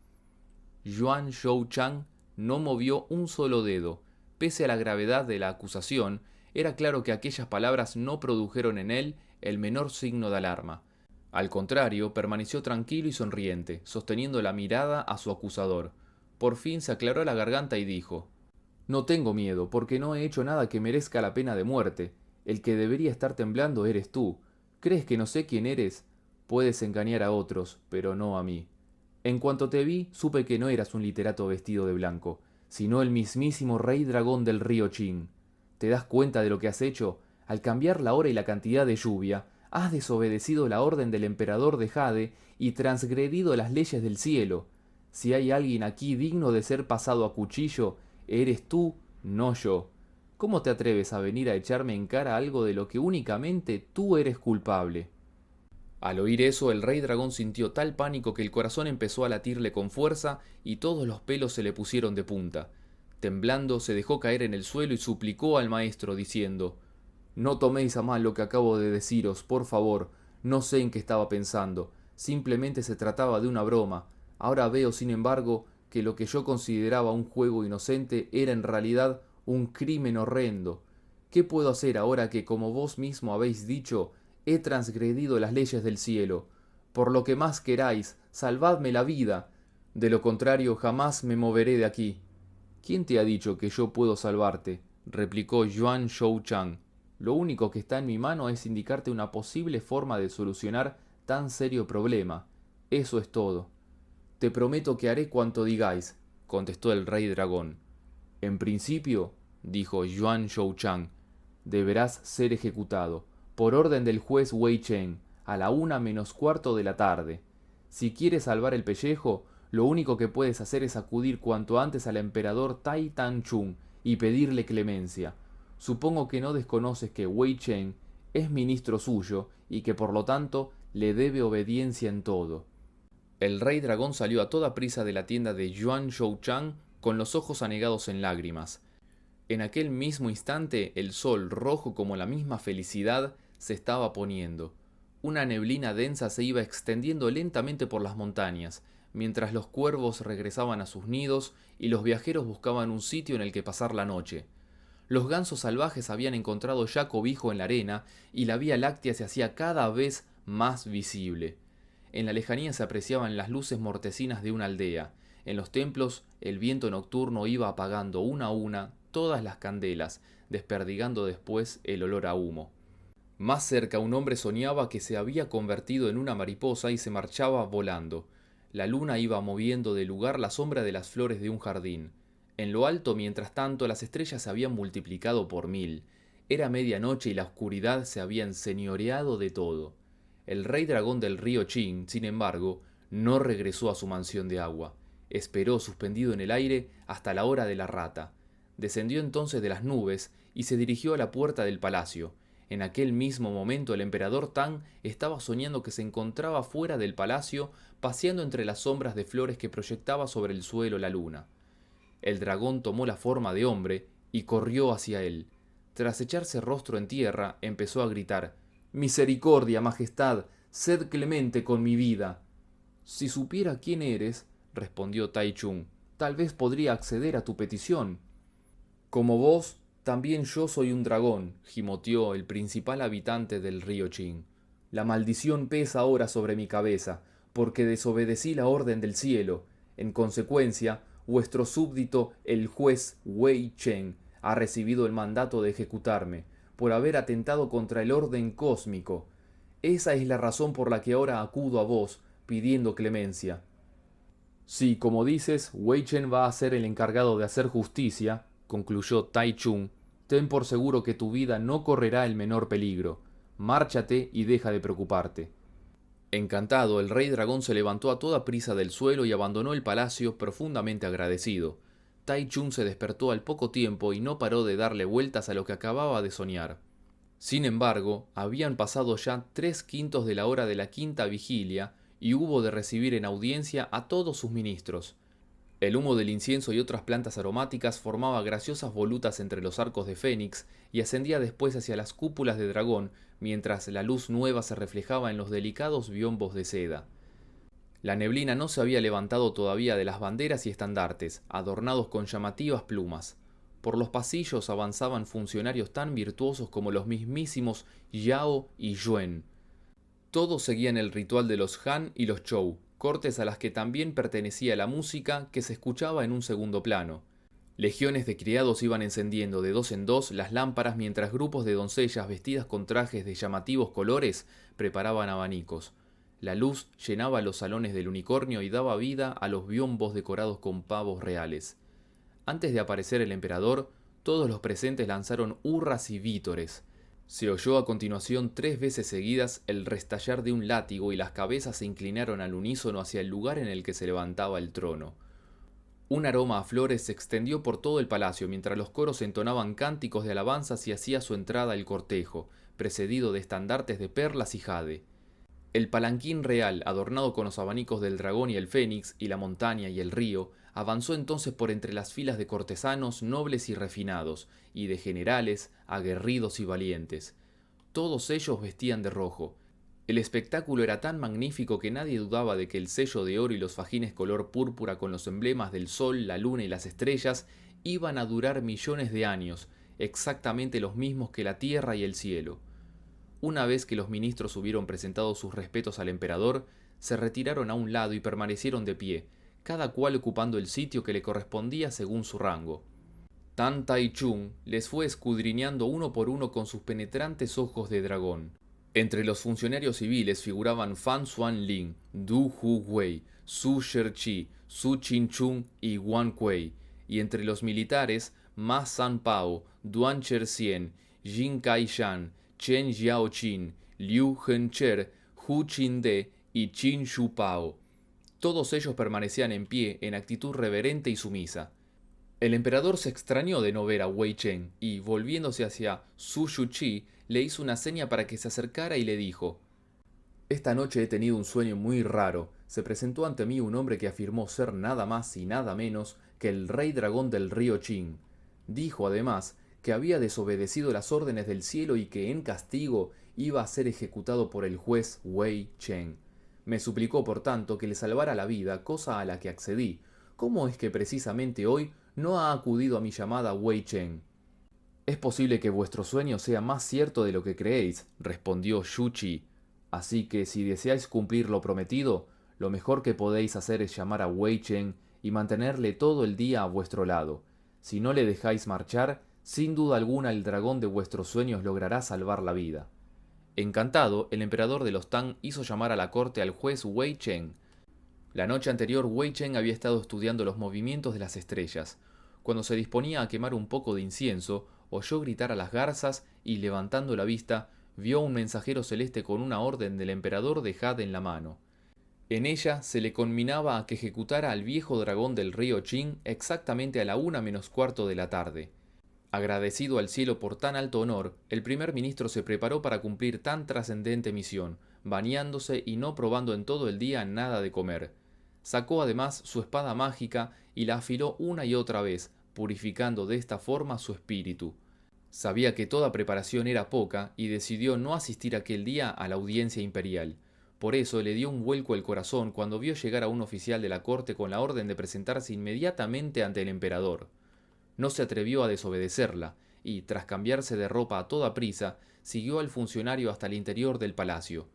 Yuan Shouchang no movió un solo dedo. Pese a la gravedad de la acusación, era claro que aquellas palabras no produjeron en él el menor signo de alarma. Al contrario, permaneció tranquilo y sonriente, sosteniendo la mirada a su acusador. Por fin se aclaró la garganta y dijo: No tengo miedo, porque no he hecho nada que merezca la pena de muerte. El que debería estar temblando eres tú. ¿Crees que no sé quién eres? Puedes engañar a otros, pero no a mí. En cuanto te vi, supe que no eras un literato vestido de blanco, sino el mismísimo rey dragón del río Qin. ¿Te das cuenta de lo que has hecho? Al cambiar la hora y la cantidad de lluvia, has desobedecido la orden del emperador de Jade y transgredido las leyes del cielo. Si hay alguien aquí digno de ser pasado a cuchillo, eres tú, no yo. ¿Cómo te atreves a venir a echarme en cara algo de lo que únicamente tú eres culpable? Al oír eso, el rey dragón sintió tal pánico que el corazón empezó a latirle con fuerza y todos los pelos se le pusieron de punta. Temblando, se dejó caer en el suelo y suplicó al maestro, diciendo: No toméis a mal lo que acabo de deciros, por favor. No sé en qué estaba pensando. Simplemente se trataba de una broma. Ahora veo, sin embargo, que lo que yo consideraba un juego inocente era en realidad un crimen horrendo. ¿Qué puedo hacer ahora que, como vos mismo habéis dicho, he transgredido las leyes del cielo? Por lo que más queráis, salvadme la vida. De lo contrario, jamás me moveré de aquí. ¿Quién te ha dicho que yo puedo salvarte?, replicó Yuan Shouchang. Lo único que está en mi mano es indicarte una posible forma de solucionar tan serio problema. Eso es todo. Te prometo que haré cuanto digáis, contestó el rey dragón. En principio, dijo Yuan Shouchang, deberás ser ejecutado, por orden del juez Wei Chen, a la 1:15 de la tarde. Si quieres salvar el pellejo, lo único que puedes hacer es acudir cuanto antes al emperador Tai Tan Chung y pedirle clemencia. Supongo que no desconoces que Wei Chen es ministro suyo y que por lo tanto le debe obediencia en todo. El rey dragón salió a toda prisa de la tienda de Yuan Shouchang con los ojos anegados en lágrimas. En aquel mismo instante el sol, rojo como la misma felicidad, se estaba poniendo. Una neblina densa se iba extendiendo lentamente por las montañas, mientras los cuervos regresaban a sus nidos y los viajeros buscaban un sitio en el que pasar la noche. Los gansos salvajes habían encontrado ya cobijo en la arena y la Vía Láctea se hacía cada vez más visible. En la lejanía se apreciaban las luces mortecinas de una aldea. En los templos el viento nocturno iba apagando una a una todas las candelas, desperdigando después el olor a humo. Más cerca un hombre soñaba que se había convertido en una mariposa y se marchaba volando. La luna iba moviendo de lugar la sombra de las flores de un jardín. En lo alto, mientras tanto, las estrellas se habían multiplicado por 1000. Era medianoche y la oscuridad se había enseñoreado de todo. El rey dragón del río Qin, sin embargo, no regresó a su mansión de agua. Esperó suspendido en el aire hasta la hora de la rata. Descendió entonces de las nubes y se dirigió a la puerta del palacio. En aquel mismo momento el emperador Tang estaba soñando que se encontraba fuera del palacio, paseando entre las sombras de flores que proyectaba sobre el suelo la luna. El dragón tomó la forma de hombre y corrió hacia él. Tras echarse rostro en tierra, empezó a gritar: «Misericordia, majestad, sed clemente con mi vida». «Si supiera quién eres», respondió Tai Chung, «tal vez podría acceder a tu petición». «Como vos, también yo soy un dragón», gimoteó el principal habitante del río Qin. «La maldición pesa ahora sobre mi cabeza, porque desobedecí la orden del cielo. En consecuencia, vuestro súbdito, el juez Wei Chen, ha recibido el mandato de ejecutarme, por haber atentado contra el orden cósmico. Esa es la razón por la que ahora acudo a vos, pidiendo clemencia». «Sí, como dices, Wei Chen va a ser el encargado de hacer justicia», concluyó Tai Chung. «Ten por seguro que tu vida no correrá el menor peligro. Márchate y deja de preocuparte». Encantado, el rey dragón se levantó a toda prisa del suelo y abandonó el palacio profundamente agradecido. Tai Chung se despertó al poco tiempo y no paró de darle vueltas a lo que acababa de soñar. Sin embargo, habían pasado ya 3/5 de la hora de la quinta vigilia y hubo de recibir en audiencia a todos sus ministros. El humo del incienso y otras plantas aromáticas formaba graciosas volutas entre los arcos de fénix y ascendía después hacia las cúpulas de dragón, mientras la luz nueva se reflejaba en los delicados biombos de seda. La neblina no se había levantado todavía de las banderas y estandartes, adornados con llamativas plumas. Por los pasillos avanzaban funcionarios tan virtuosos como los mismísimos Yao y Yuen. Todos seguían el ritual de los Han y los Chou, cortes a las que también pertenecía la música que se escuchaba en un segundo plano. Legiones de criados iban encendiendo de dos en dos las lámparas mientras grupos de doncellas vestidas con trajes de llamativos colores preparaban abanicos. La luz llenaba los salones del unicornio y daba vida a los biombos decorados con pavos reales. Antes de aparecer el emperador, todos los presentes lanzaron hurras y vítores. Se oyó a continuación 3 veces seguidas el restallar de un látigo y las cabezas se inclinaron al unísono hacia el lugar en el que se levantaba el trono. Un aroma a flores se extendió por todo el palacio mientras los coros entonaban cánticos de alabanzas y hacía su entrada el cortejo, precedido de estandartes de perlas y jade. El palanquín real, adornado con los abanicos del dragón y el fénix, y la montaña y el río, avanzó entonces por entre las filas de cortesanos nobles y refinados, y de generales, aguerridos y valientes. Todos ellos vestían de rojo. El espectáculo era tan magnífico que nadie dudaba de que el sello de oro y los fajines color púrpura con los emblemas del sol, la luna y las estrellas iban a durar millones de años, exactamente los mismos que la tierra y el cielo. Una vez que los ministros hubieron presentado sus respetos al emperador, se retiraron a un lado y permanecieron de pie, cada cual ocupando el sitio que le correspondía según su rango. Tan Tai Chung les fue escudriñando uno por uno con sus penetrantes ojos de dragón. Entre los funcionarios civiles figuraban Fan Xuan Ling, Du Hu Wei, Su Sherqi, Su Chin Chung y Guan Kuei, y entre los militares Ma San Pao, Duan Cherxien, Jin Kai Shan, Chen Jiaoqin, Liu Hencher, Hu Qinde y Qin Shu Pao. Todos ellos permanecían en pie, en actitud reverente y sumisa. El emperador se extrañó de no ver a Wei Chen y, volviéndose hacia Su Shuqi, le hizo una seña para que se acercara y le dijo: «Esta noche he tenido un sueño muy raro. Se presentó ante mí un hombre que afirmó ser nada más y nada menos que el rey dragón del río Qin. Dijo además que había desobedecido las órdenes del cielo y que en castigo iba a ser ejecutado por el juez Wei Chen. Me suplicó, por tanto, que le salvara la vida, cosa a la que accedí. ¿Cómo es que precisamente hoy no ha acudido a mi llamada Wei Chen? Es posible que vuestro sueño sea más cierto de lo que creéis, respondió Shu Qi. Así que si deseáis cumplir lo prometido, lo mejor que podéis hacer es llamar a Wei Chen y mantenerle todo el día a vuestro lado. Si no le dejáis marchar, sin duda alguna el dragón de vuestros sueños logrará salvar la vida. Encantado, el emperador de los Tang hizo llamar a la corte al juez Wei Chen. La noche anterior, Wei Chen había estado estudiando los movimientos de las estrellas. Cuando se disponía a quemar un poco de incienso, oyó gritar a las garzas y, levantando la vista, vio un mensajero celeste con una orden del emperador de Jade en la mano. En ella se le conminaba a que ejecutara al viejo dragón del río Qing exactamente a la 1:15 de la tarde. Agradecido al cielo por tan alto honor, el primer ministro se preparó para cumplir tan trascendente misión, bañándose y no probando en todo el día nada de comer. Sacó además su espada mágica y la afiló una y otra vez, purificando de esta forma su espíritu. Sabía que toda preparación era poca y decidió no asistir aquel día a la audiencia imperial. Por eso le dio un vuelco el corazón cuando vio llegar a un oficial de la corte con la orden de presentarse inmediatamente ante el emperador. No se atrevió a desobedecerla, y, tras cambiarse de ropa a toda prisa, siguió al funcionario hasta el interior del palacio.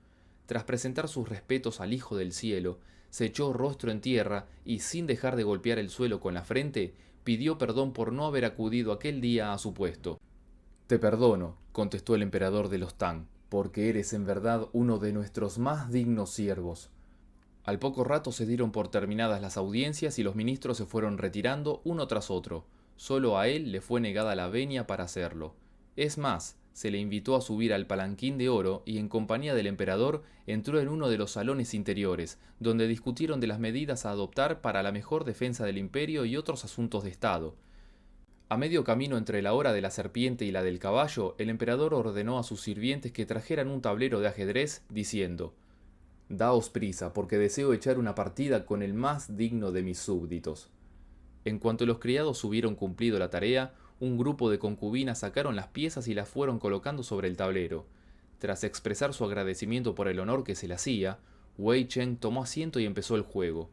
Tras presentar sus respetos al Hijo del Cielo, se echó rostro en tierra y, sin dejar de golpear el suelo con la frente, pidió perdón por no haber acudido aquel día a su puesto. Te perdono, contestó el emperador de los Tang, porque eres en verdad uno de nuestros más dignos siervos. Al poco rato se dieron por terminadas las audiencias y los ministros se fueron retirando uno tras otro. Solo a él le fue negada la venia para hacerlo. Es más, se le invitó a subir al palanquín de oro y en compañía del emperador entró en uno de los salones interiores, donde discutieron de las medidas a adoptar para la mejor defensa del imperio y otros asuntos de estado. A medio camino entre la hora de la serpiente y la del caballo, el emperador ordenó a sus sirvientes que trajeran un tablero de ajedrez, diciendo: Daos prisa, porque deseo echar una partida con el más digno de mis súbditos. En cuanto los criados hubieron cumplido la tarea, un grupo de concubinas sacaron las piezas y las fueron colocando sobre el tablero. Tras expresar su agradecimiento por el honor que se le hacía, Wei Chen tomó asiento y empezó el juego.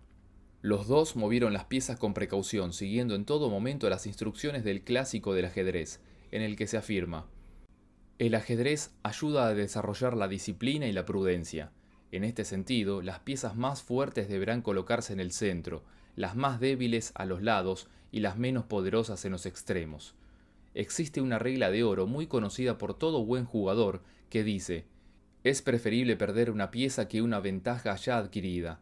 Los dos movieron las piezas con precaución, siguiendo en todo momento las instrucciones del clásico del ajedrez, en el que se afirma: el ajedrez ayuda a desarrollar la disciplina y la prudencia. En este sentido, las piezas más fuertes deberán colocarse en el centro, las más débiles a los lados y las menos poderosas en los extremos. Existe una regla de oro muy conocida por todo buen jugador que dice: es preferible perder una pieza que una ventaja ya adquirida.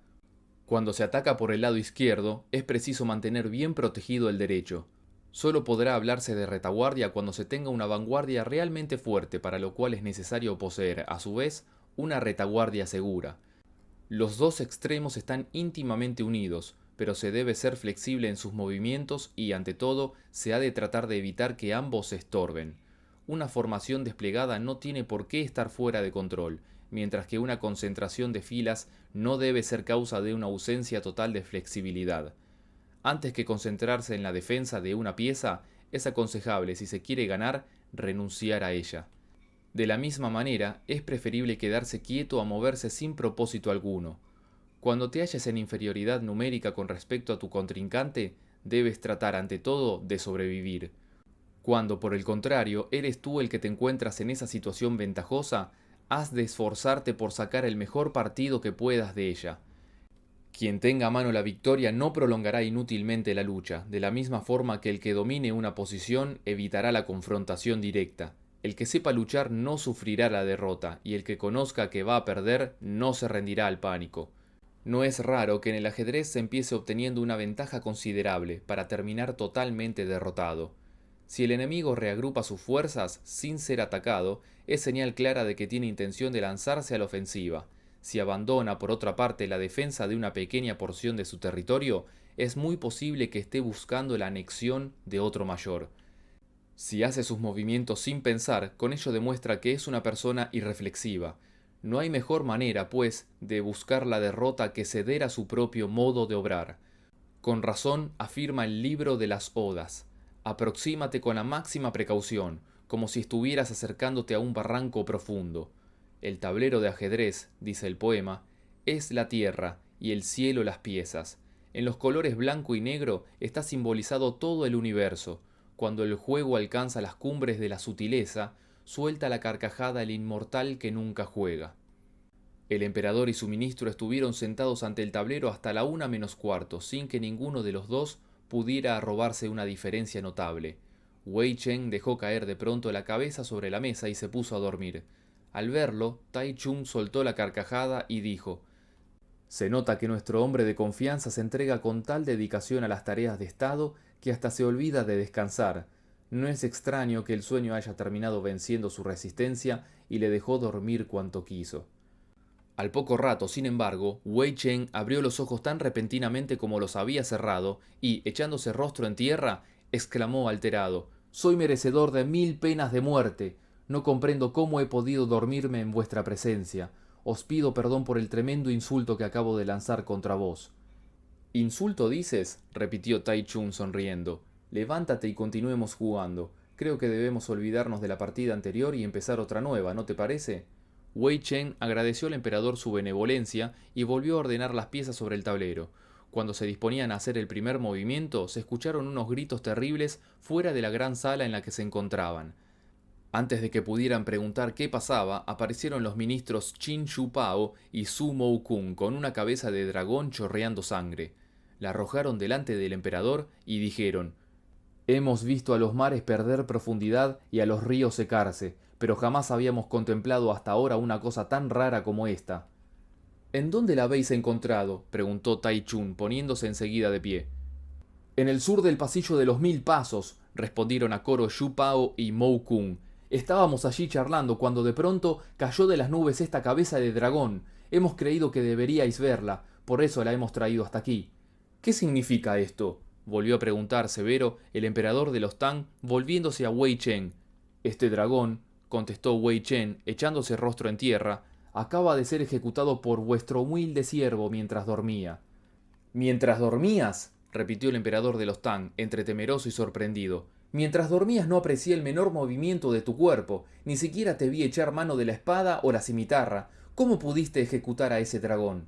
Cuando se ataca por el lado izquierdo, es preciso mantener bien protegido el derecho. Solo podrá hablarse de retaguardia cuando se tenga una vanguardia realmente fuerte, para lo cual es necesario poseer, a su vez, una retaguardia segura. Los dos extremos están íntimamente unidos, pero se debe ser flexible en sus movimientos y, ante todo, se ha de tratar de evitar que ambos se estorben. Una formación desplegada no tiene por qué estar fuera de control, mientras que una concentración de filas no debe ser causa de una ausencia total de flexibilidad. Antes que concentrarse en la defensa de una pieza, es aconsejable, si se quiere ganar, renunciar a ella. De la misma manera, es preferible quedarse quieto a moverse sin propósito alguno. Cuando te halles en inferioridad numérica con respecto a tu contrincante, debes tratar ante todo de sobrevivir. Cuando, por el contrario, eres tú el que te encuentras en esa situación ventajosa, has de esforzarte por sacar el mejor partido que puedas de ella. Quien tenga a mano la victoria no prolongará inútilmente la lucha, de la misma forma que el que domine una posición evitará la confrontación directa. El que sepa luchar no sufrirá la derrota, y el que conozca que va a perder no se rendirá al pánico. No es raro que en el ajedrez se empiece obteniendo una ventaja considerable para terminar totalmente derrotado. Si el enemigo reagrupa sus fuerzas sin ser atacado, es señal clara de que tiene intención de lanzarse a la ofensiva. Si abandona, por otra parte, la defensa de una pequeña porción de su territorio, es muy posible que esté buscando la anexión de otro mayor. Si hace sus movimientos sin pensar, con ello demuestra que es una persona irreflexiva. No hay mejor manera, pues, de buscar la derrota que ceder a su propio modo de obrar. Con razón afirma el libro de las Odas: Aproxímate con la máxima precaución, como si estuvieras acercándote a un barranco profundo. El tablero de ajedrez, dice el poema, es la tierra y el cielo las piezas. En los colores blanco y negro está simbolizado todo el universo. Cuando el juego alcanza las cumbres de la sutileza, suelta la carcajada el inmortal que nunca juega. El emperador y su ministro estuvieron sentados ante el tablero hasta la 1 menos cuarto, sin que ninguno de los dos pudiera robarse una diferencia notable. Wei Chen dejó caer de pronto la cabeza sobre la mesa y se puso a dormir. Al verlo, Tai Chung soltó la carcajada y dijo: «Se nota que nuestro hombre de confianza se entrega con tal dedicación a las tareas de Estado que hasta se olvida de descansar. No es extraño que el sueño haya terminado venciendo su resistencia y le dejó dormir cuanto quiso». Al poco rato, sin embargo, Wei Chen abrió los ojos tan repentinamente como los había cerrado y, echándose rostro en tierra, exclamó alterado: «Soy merecedor de 1000 penas de muerte. No comprendo cómo he podido dormirme en vuestra presencia. Os pido perdón por el tremendo insulto que acabo de lanzar contra vos». «¿Insulto dices?», repitió Tai Chung sonriendo. «Levántate y continuemos jugando. Creo que debemos olvidarnos de la partida anterior y empezar otra nueva, ¿no te parece?». Wei Chen agradeció al emperador su benevolencia y volvió a ordenar las piezas sobre el tablero. Cuando se disponían a hacer el primer movimiento, se escucharon unos gritos terribles fuera de la gran sala en la que se encontraban. Antes de que pudieran preguntar qué pasaba, aparecieron los ministros Qin Shu Pao y Su Mou Kung con una cabeza de dragón chorreando sangre. La arrojaron delante del emperador y dijeron: «Hemos visto a los mares perder profundidad y a los ríos secarse, pero jamás habíamos contemplado hasta ahora una cosa tan rara como esta». «¿En dónde la habéis encontrado?», preguntó Tai Chun, poniéndose enseguida de pie. «En el sur del pasillo de los 1000 pasos», respondieron a coro Shu Pao y Mou Kung. «Estábamos allí charlando cuando de pronto cayó de las nubes esta cabeza de dragón. Hemos creído que deberíais verla, por eso la hemos traído hasta aquí». «¿Qué significa esto?», volvió a preguntar severo el emperador de los Tang, volviéndose a Wei Chen. «Este dragón», contestó Wei Chen, echándose rostro en tierra, «acaba de ser ejecutado por vuestro humilde siervo mientras dormía». «¿Mientras dormías?», repitió el emperador de los Tang, entre temeroso y sorprendido. «Mientras dormías no aprecié el menor movimiento de tu cuerpo, ni siquiera te vi echar mano de la espada o la cimitarra. ¿Cómo pudiste ejecutar a ese dragón?».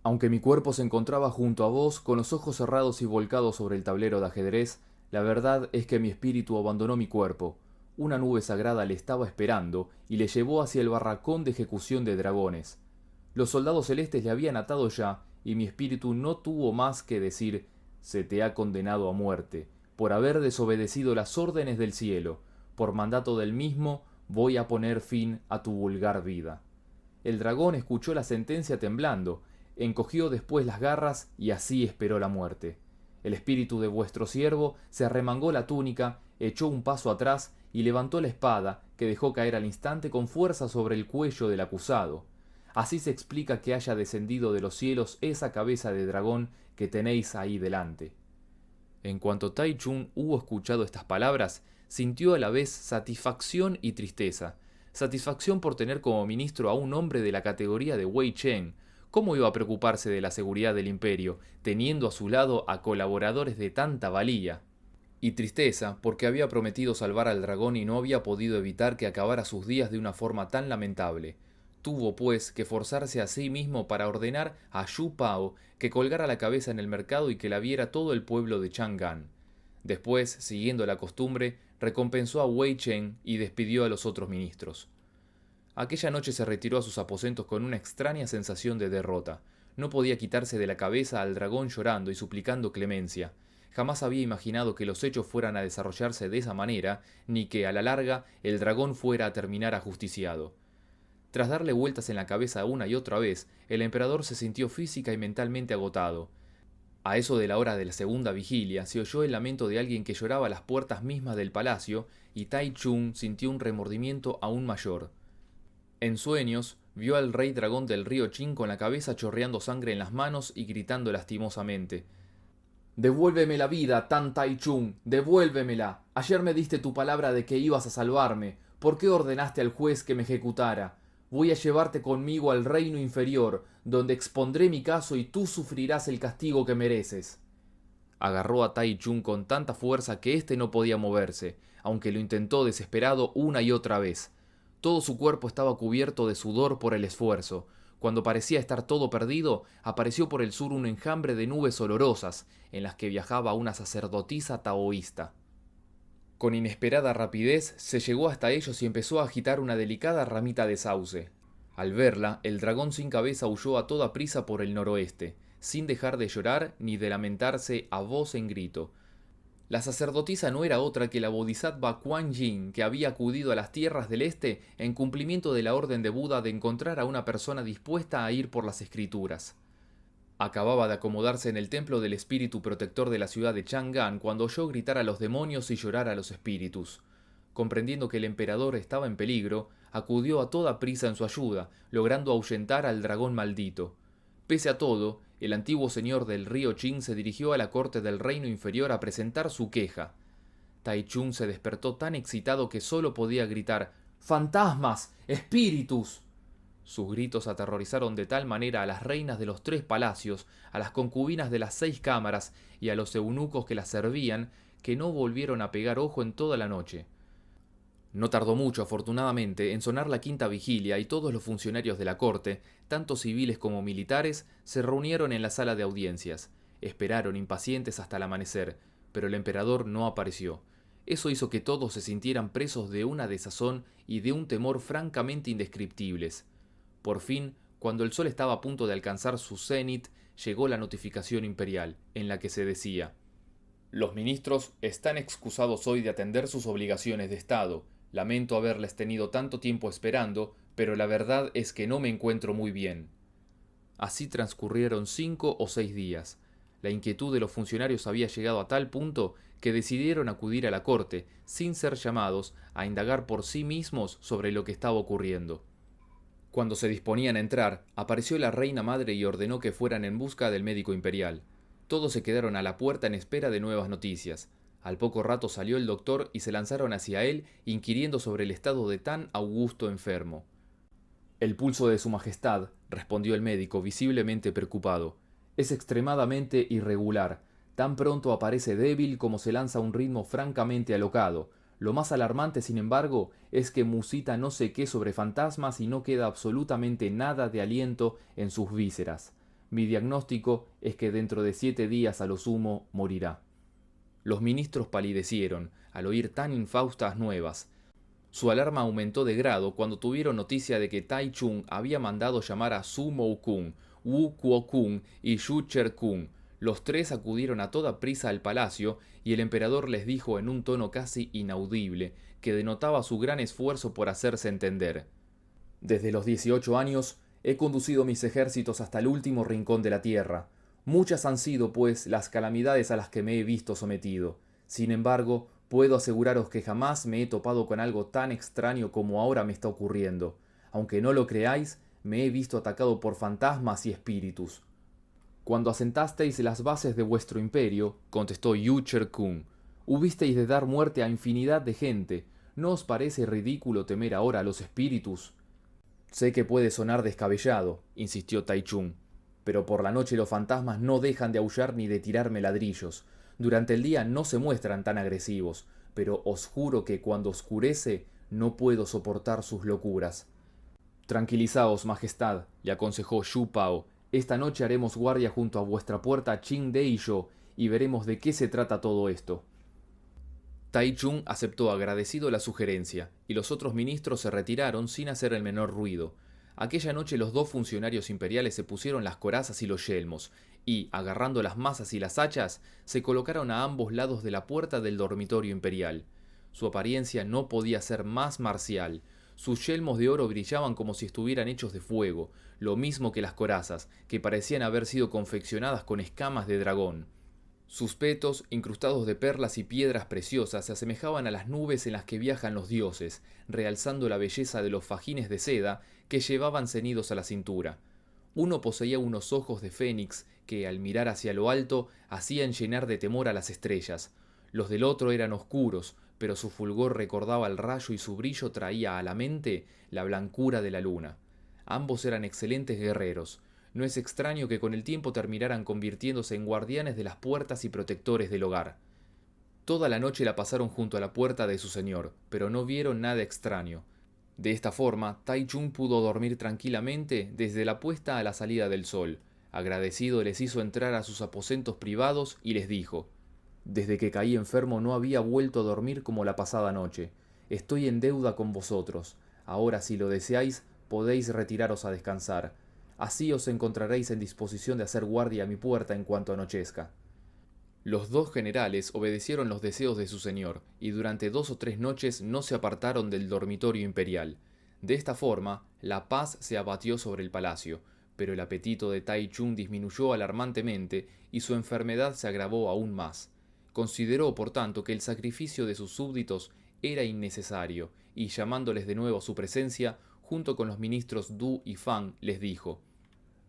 «Aunque mi cuerpo se encontraba junto a vos, con los ojos cerrados y volcados sobre el tablero de ajedrez, la verdad es que mi espíritu abandonó mi cuerpo. Una nube sagrada le estaba esperando y le llevó hacia el barracón de ejecución de dragones. Los soldados celestes le habían atado ya, y mi espíritu no tuvo más que decir: «Se te ha condenado a muerte, por haber desobedecido las órdenes del cielo. Por mandato del mismo, voy a poner fin a tu vulgar vida». El dragón escuchó la sentencia temblando, encogió después las garras y así esperó la muerte. El espíritu de vuestro siervo se arremangó la túnica, echó un paso atrás y levantó la espada, que dejó caer al instante con fuerza sobre el cuello del acusado. Así se explica que haya descendido de los cielos esa cabeza de dragón que tenéis ahí delante. En cuanto Tai Chun hubo escuchado estas palabras, sintió a la vez satisfacción y tristeza. Satisfacción por tener como ministro a un hombre de la categoría de Wei Chen. ¿Cómo iba a preocuparse de la seguridad del imperio, teniendo a su lado a colaboradores de tanta valía? Y tristeza, porque había prometido salvar al dragón y no había podido evitar que acabara sus días de una forma tan lamentable. Tuvo, pues, que forzarse a sí mismo para ordenar a Shu Pao que colgara la cabeza en el mercado y que la viera todo el pueblo de Chang'an. Después, siguiendo la costumbre, recompensó a Wei Chen y despidió a los otros ministros. Aquella noche se retiró a sus aposentos con una extraña sensación de derrota. No podía quitarse de la cabeza al dragón llorando y suplicando clemencia. Jamás había imaginado que los hechos fueran a desarrollarse de esa manera, ni que, a la larga, el dragón fuera a terminar ajusticiado. Tras darle vueltas en la cabeza una y otra vez, el emperador se sintió física y mentalmente agotado. A eso de la hora de la segunda vigilia, se oyó el lamento de alguien que lloraba a las puertas mismas del palacio, y Tai Chung sintió un remordimiento aún mayor. En sueños, vio al rey dragón del río Qin con la cabeza chorreando sangre en las manos y gritando lastimosamente: «Devuélveme la vida, Tan Tai Chung, devuélvemela. Ayer me diste tu palabra de que ibas a salvarme. ¿Por qué ordenaste al juez que me ejecutara? Voy a llevarte conmigo al reino inferior, donde expondré mi caso y tú sufrirás el castigo que mereces». Agarró a Tai Chun con tanta fuerza que éste no podía moverse, aunque lo intentó desesperado una y otra vez. Todo su cuerpo estaba cubierto de sudor por el esfuerzo. Cuando parecía estar todo perdido, apareció por el sur un enjambre de nubes olorosas, en las que viajaba una sacerdotisa taoísta. Con inesperada rapidez se llegó hasta ellos y empezó a agitar una delicada ramita de sauce. Al verla, el dragón sin cabeza huyó a toda prisa por el noroeste, sin dejar de llorar ni de lamentarse a voz en grito. La sacerdotisa no era otra que la bodhisattva Kuan Yin, que había acudido a las tierras del este en cumplimiento de la orden de Buda de encontrar a una persona dispuesta a ir por las escrituras. Acababa de acomodarse en el templo del espíritu protector de la ciudad de Chang'an cuando oyó gritar a los demonios y llorar a los espíritus. Comprendiendo que el emperador estaba en peligro, acudió a toda prisa en su ayuda, logrando ahuyentar al dragón maldito. Pese a todo, el antiguo señor del río Qin se dirigió a la corte del reino inferior a presentar su queja. Tai Chun se despertó tan excitado que solo podía gritar «¡Fantasmas! ¡Espíritus!». Sus gritos aterrorizaron de tal manera a las reinas de los 3 palacios, a las concubinas de las 6 cámaras y a los eunucos que las servían, que no volvieron a pegar ojo en toda la noche. No tardó mucho, afortunadamente, en sonar la quinta vigilia y todos los funcionarios de la corte, tanto civiles como militares, se reunieron en la sala de audiencias. Esperaron impacientes hasta el amanecer, pero el emperador no apareció. Eso hizo que todos se sintieran presos de una desazón y de un temor francamente indescriptibles. Por fin, cuando el sol estaba a punto de alcanzar su cenit, llegó la notificación imperial, en la que se decía: «Los ministros están excusados hoy de atender sus obligaciones de Estado. Lamento haberles tenido tanto tiempo esperando, pero la verdad es que no me encuentro muy bien». Así transcurrieron 5 o 6 días. La inquietud de los funcionarios había llegado a tal punto que decidieron acudir a la corte, sin ser llamados, a indagar por sí mismos sobre lo que estaba ocurriendo. Cuando se disponían a entrar, apareció la reina madre y ordenó que fueran en busca del médico imperial. Todos se quedaron a la puerta en espera de nuevas noticias. Al poco rato salió el doctor y se lanzaron hacia él, inquiriendo sobre el estado de tan augusto enfermo. «El pulso de su majestad», respondió el médico, visiblemente preocupado, «es extremadamente irregular. Tan pronto aparece débil como se lanza un ritmo francamente alocado. Lo más alarmante, sin embargo, es que musita no sé qué sobre fantasmas y no queda absolutamente nada de aliento en sus vísceras. Mi diagnóstico es que dentro de 7 días a lo sumo morirá». Los ministros palidecieron al oír tan infaustas nuevas. Su alarma aumentó de grado cuando tuvieron noticia de que Tai Chun había mandado llamar a Su Mou-kun, Wu Kuo-kun y Xu Cher-kun. Los 3 acudieron a toda prisa al palacio y el emperador les dijo en un tono casi inaudible, que denotaba su gran esfuerzo por hacerse entender: «Desde los 18 años he conducido mis ejércitos hasta el último rincón de la tierra. Muchas han sido, pues, las calamidades a las que me he visto sometido. Sin embargo, puedo aseguraros que jamás me he topado con algo tan extraño como ahora me está ocurriendo. Aunque no lo creáis, me he visto atacado por fantasmas y espíritus». «Cuando asentasteis las bases de vuestro imperio», contestó Yu Cher-kun, «hubisteis de dar muerte a infinidad de gente. ¿No os parece ridículo temer ahora a los espíritus?» «Sé que puede sonar descabellado», insistió Tai Chun, «pero por la noche los fantasmas no dejan de aullar ni de tirarme ladrillos. Durante el día no se muestran tan agresivos, pero os juro que cuando oscurece no puedo soportar sus locuras». «Tranquilizaos, majestad», le aconsejó Xu Pao. «Esta noche haremos guardia junto a vuestra puerta Qing De y yo, y veremos de qué se trata todo esto». Tai Chun aceptó agradecido la sugerencia, y los otros ministros se retiraron sin hacer el menor ruido. Aquella noche los 2 funcionarios imperiales se pusieron las corazas y los yelmos, y, agarrando las mazas y las hachas, se colocaron a ambos lados de la puerta del dormitorio imperial. Su apariencia no podía ser más marcial. Sus yelmos de oro brillaban como si estuvieran hechos de fuego, lo mismo que las corazas, que parecían haber sido confeccionadas con escamas de dragón. Sus petos, incrustados de perlas y piedras preciosas, se asemejaban a las nubes en las que viajan los dioses, realzando la belleza de los fajines de seda que llevaban ceñidos a la cintura. Uno poseía unos ojos de fénix que, al mirar hacia lo alto, hacían llenar de temor a las estrellas. Los del otro eran oscuros, pero su fulgor recordaba el rayo y su brillo traía a la mente la blancura de la luna. Ambos eran excelentes guerreros. no es extraño que con el tiempo terminaran convirtiéndose en guardianes de las puertas y protectores del hogar. Toda la noche la pasaron junto a la puerta de su señor, pero no vieron nada extraño. De esta forma, Tai Chung pudo dormir tranquilamente desde la puesta a la salida del sol. Agradecido les hizo entrar a sus aposentos privados y les dijo: «Desde que caí enfermo no había vuelto a dormir como la pasada noche. Estoy en deuda con vosotros. Ahora, si lo deseáis, podéis retiraros a descansar. Así os encontraréis en disposición de hacer guardia a mi puerta en cuanto anochezca». Los dos generales obedecieron los deseos de su señor, y durante 2 o 3 noches no se apartaron del dormitorio imperial. De esta forma, la paz se abatió sobre el palacio, pero el apetito de Tai Chung disminuyó alarmantemente y su enfermedad se agravó aún más. Consideró, por tanto, que el sacrificio de sus súbditos era innecesario, y llamándoles de nuevo a su presencia, junto con los ministros Du y Fang, les dijo: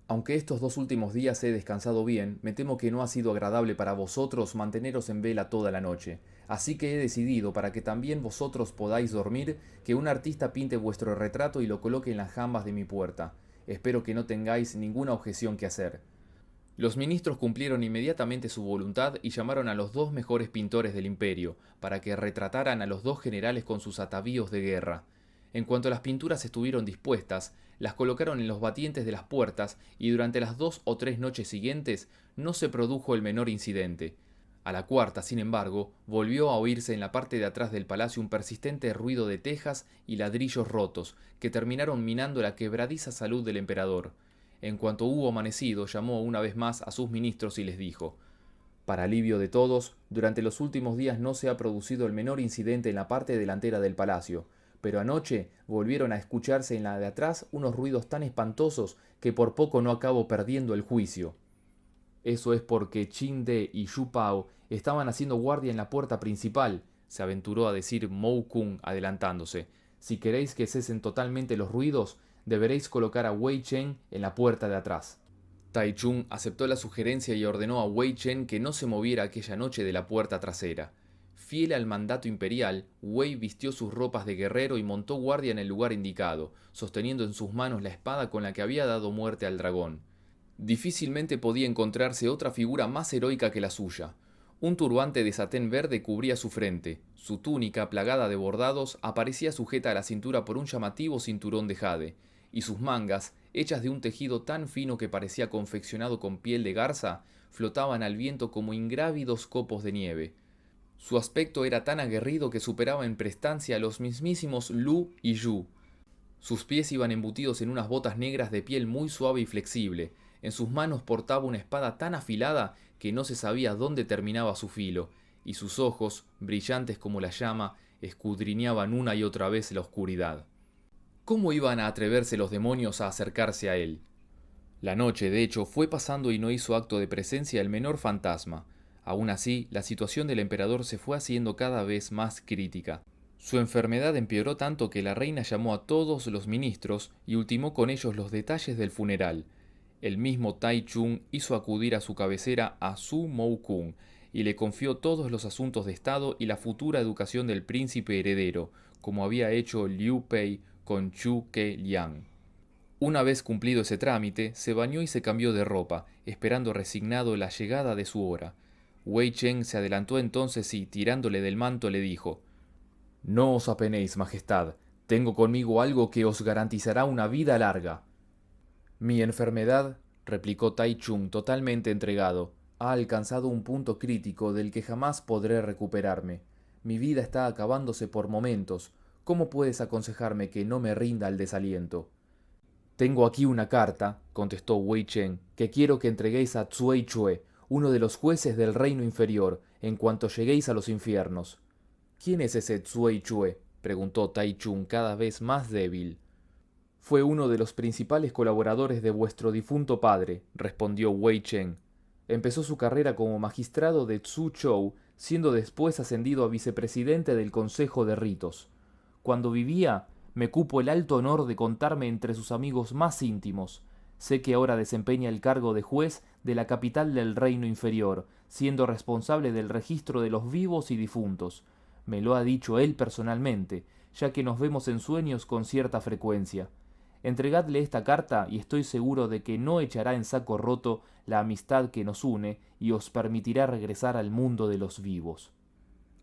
«Aunque estos 2 últimos días he descansado bien, me temo que no ha sido agradable para vosotros manteneros en vela toda la noche. Así que he decidido, para que también vosotros podáis dormir, que un artista pinte vuestro retrato y lo coloque en las jambas de mi puerta. Espero que no tengáis ninguna objeción que hacer». Los ministros cumplieron inmediatamente su voluntad y llamaron a los 2 mejores pintores del imperio, para que retrataran a los 2 generales con sus atavíos de guerra. En cuanto las pinturas estuvieron dispuestas, las colocaron en los batientes de las puertas y durante las 2 o 3 noches siguientes no se produjo el menor incidente. A la cuarta, sin embargo, volvió a oírse en la parte de atrás del palacio un persistente ruido de tejas y ladrillos rotos, que terminaron minando la quebradiza salud del emperador. En cuanto hubo amanecido, llamó una vez más a sus ministros y les dijo: «Para alivio de todos, durante los últimos días no se ha producido el menor incidente en la parte delantera del palacio, pero anoche volvieron a escucharse en la de atrás unos ruidos tan espantosos que por poco no acabo perdiendo el juicio». «Eso es porque Qin De y Xu Pao estaban haciendo guardia en la puerta principal», se aventuró a decir Mou Kung adelantándose. «Si queréis que cesen totalmente los ruidos, deberéis colocar a Wei Chen en la puerta de atrás». Tai Chung aceptó la sugerencia y ordenó a Wei Chen que no se moviera aquella noche de la puerta trasera. Fiel al mandato imperial, Wei vistió sus ropas de guerrero y montó guardia en el lugar indicado, sosteniendo en sus manos la espada con la que había dado muerte al dragón. Difícilmente podía encontrarse otra figura más heroica que la suya. Un turbante de satén verde cubría su frente, su túnica, plagada de bordados, aparecía sujeta a la cintura por un llamativo cinturón de jade, y sus mangas, hechas de un tejido tan fino que parecía confeccionado con piel de garza, flotaban al viento como ingrávidos copos de nieve. Su aspecto era tan aguerrido que superaba en prestancia a los mismísimos Lu y Yu. Sus pies iban embutidos en unas botas negras de piel muy suave y flexible. En sus manos portaba una espada tan afilada que no se sabía dónde terminaba su filo, y sus ojos, brillantes como la llama, escudriñaban una y otra vez la oscuridad. ¿Cómo iban a atreverse los demonios a acercarse a él? La noche, de hecho, fue pasando y no hizo acto de presencia el menor fantasma. Aún así, la situación del emperador se fue haciendo cada vez más crítica. Su enfermedad empeoró tanto que la reina llamó a todos los ministros y ultimó con ellos los detalles del funeral. El mismo Tai Chung hizo acudir a su cabecera a Su Mou Kung y le confió todos los asuntos de estado y la futura educación del príncipe heredero, como había hecho Liu Pei con Chu Ke Liang. Una vez cumplido ese trámite, se bañó y se cambió de ropa, esperando resignado la llegada de su hora. Wei Chen se adelantó entonces y, tirándole del manto, le dijo: «No os apenéis, majestad, tengo conmigo algo que os garantizará una vida larga». «Mi enfermedad», replicó Tai Chung totalmente entregado, «ha alcanzado un punto crítico del que jamás podré recuperarme. Mi vida está acabándose por momentos. ¿Cómo puedes aconsejarme que no me rinda el desaliento?» «Tengo aquí una carta», contestó Wei Chen, «que quiero que entreguéis a Tsuei Chue, uno de los jueces del reino inferior, en cuanto lleguéis a los infiernos». «¿Quién es ese Tsuei Chue?», preguntó Tai Chung cada vez más débil. «Fue uno de los principales colaboradores de vuestro difunto padre», respondió Wei Chen. «Empezó su carrera como magistrado de Tsuchou, siendo después ascendido a vicepresidente del Consejo de Ritos. Cuando vivía, me cupo el alto honor de contarme entre sus amigos más íntimos. Sé que ahora desempeña el cargo de juez de la capital del reino inferior, siendo responsable del registro de los vivos y difuntos. Me lo ha dicho él personalmente, ya que nos vemos en sueños con cierta frecuencia. Entregadle esta carta y estoy seguro de que no echará en saco roto la amistad que nos une y os permitirá regresar al mundo de los vivos».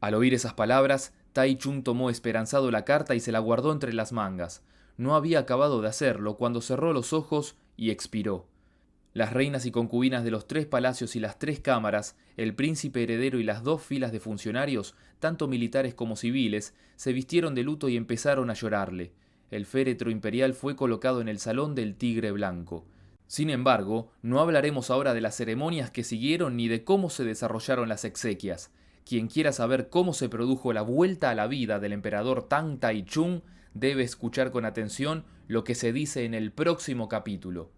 Al oír esas palabras, Tai Chun tomó esperanzado la carta y se la guardó entre las mangas. No había acabado de hacerlo cuando cerró los ojos y expiró. Las reinas y concubinas de los 3 palacios y las 3 cámaras, el príncipe heredero y las 2 filas de funcionarios, tanto militares como civiles, se vistieron de luto y empezaron a llorarle. El féretro imperial fue colocado en el salón del Tigre Blanco. Sin embargo, no hablaremos ahora de las ceremonias que siguieron ni de cómo se desarrollaron las exequias. Quien quiera saber cómo se produjo la vuelta a la vida del emperador Tang Tai Chung debe escuchar con atención lo que se dice en el próximo capítulo.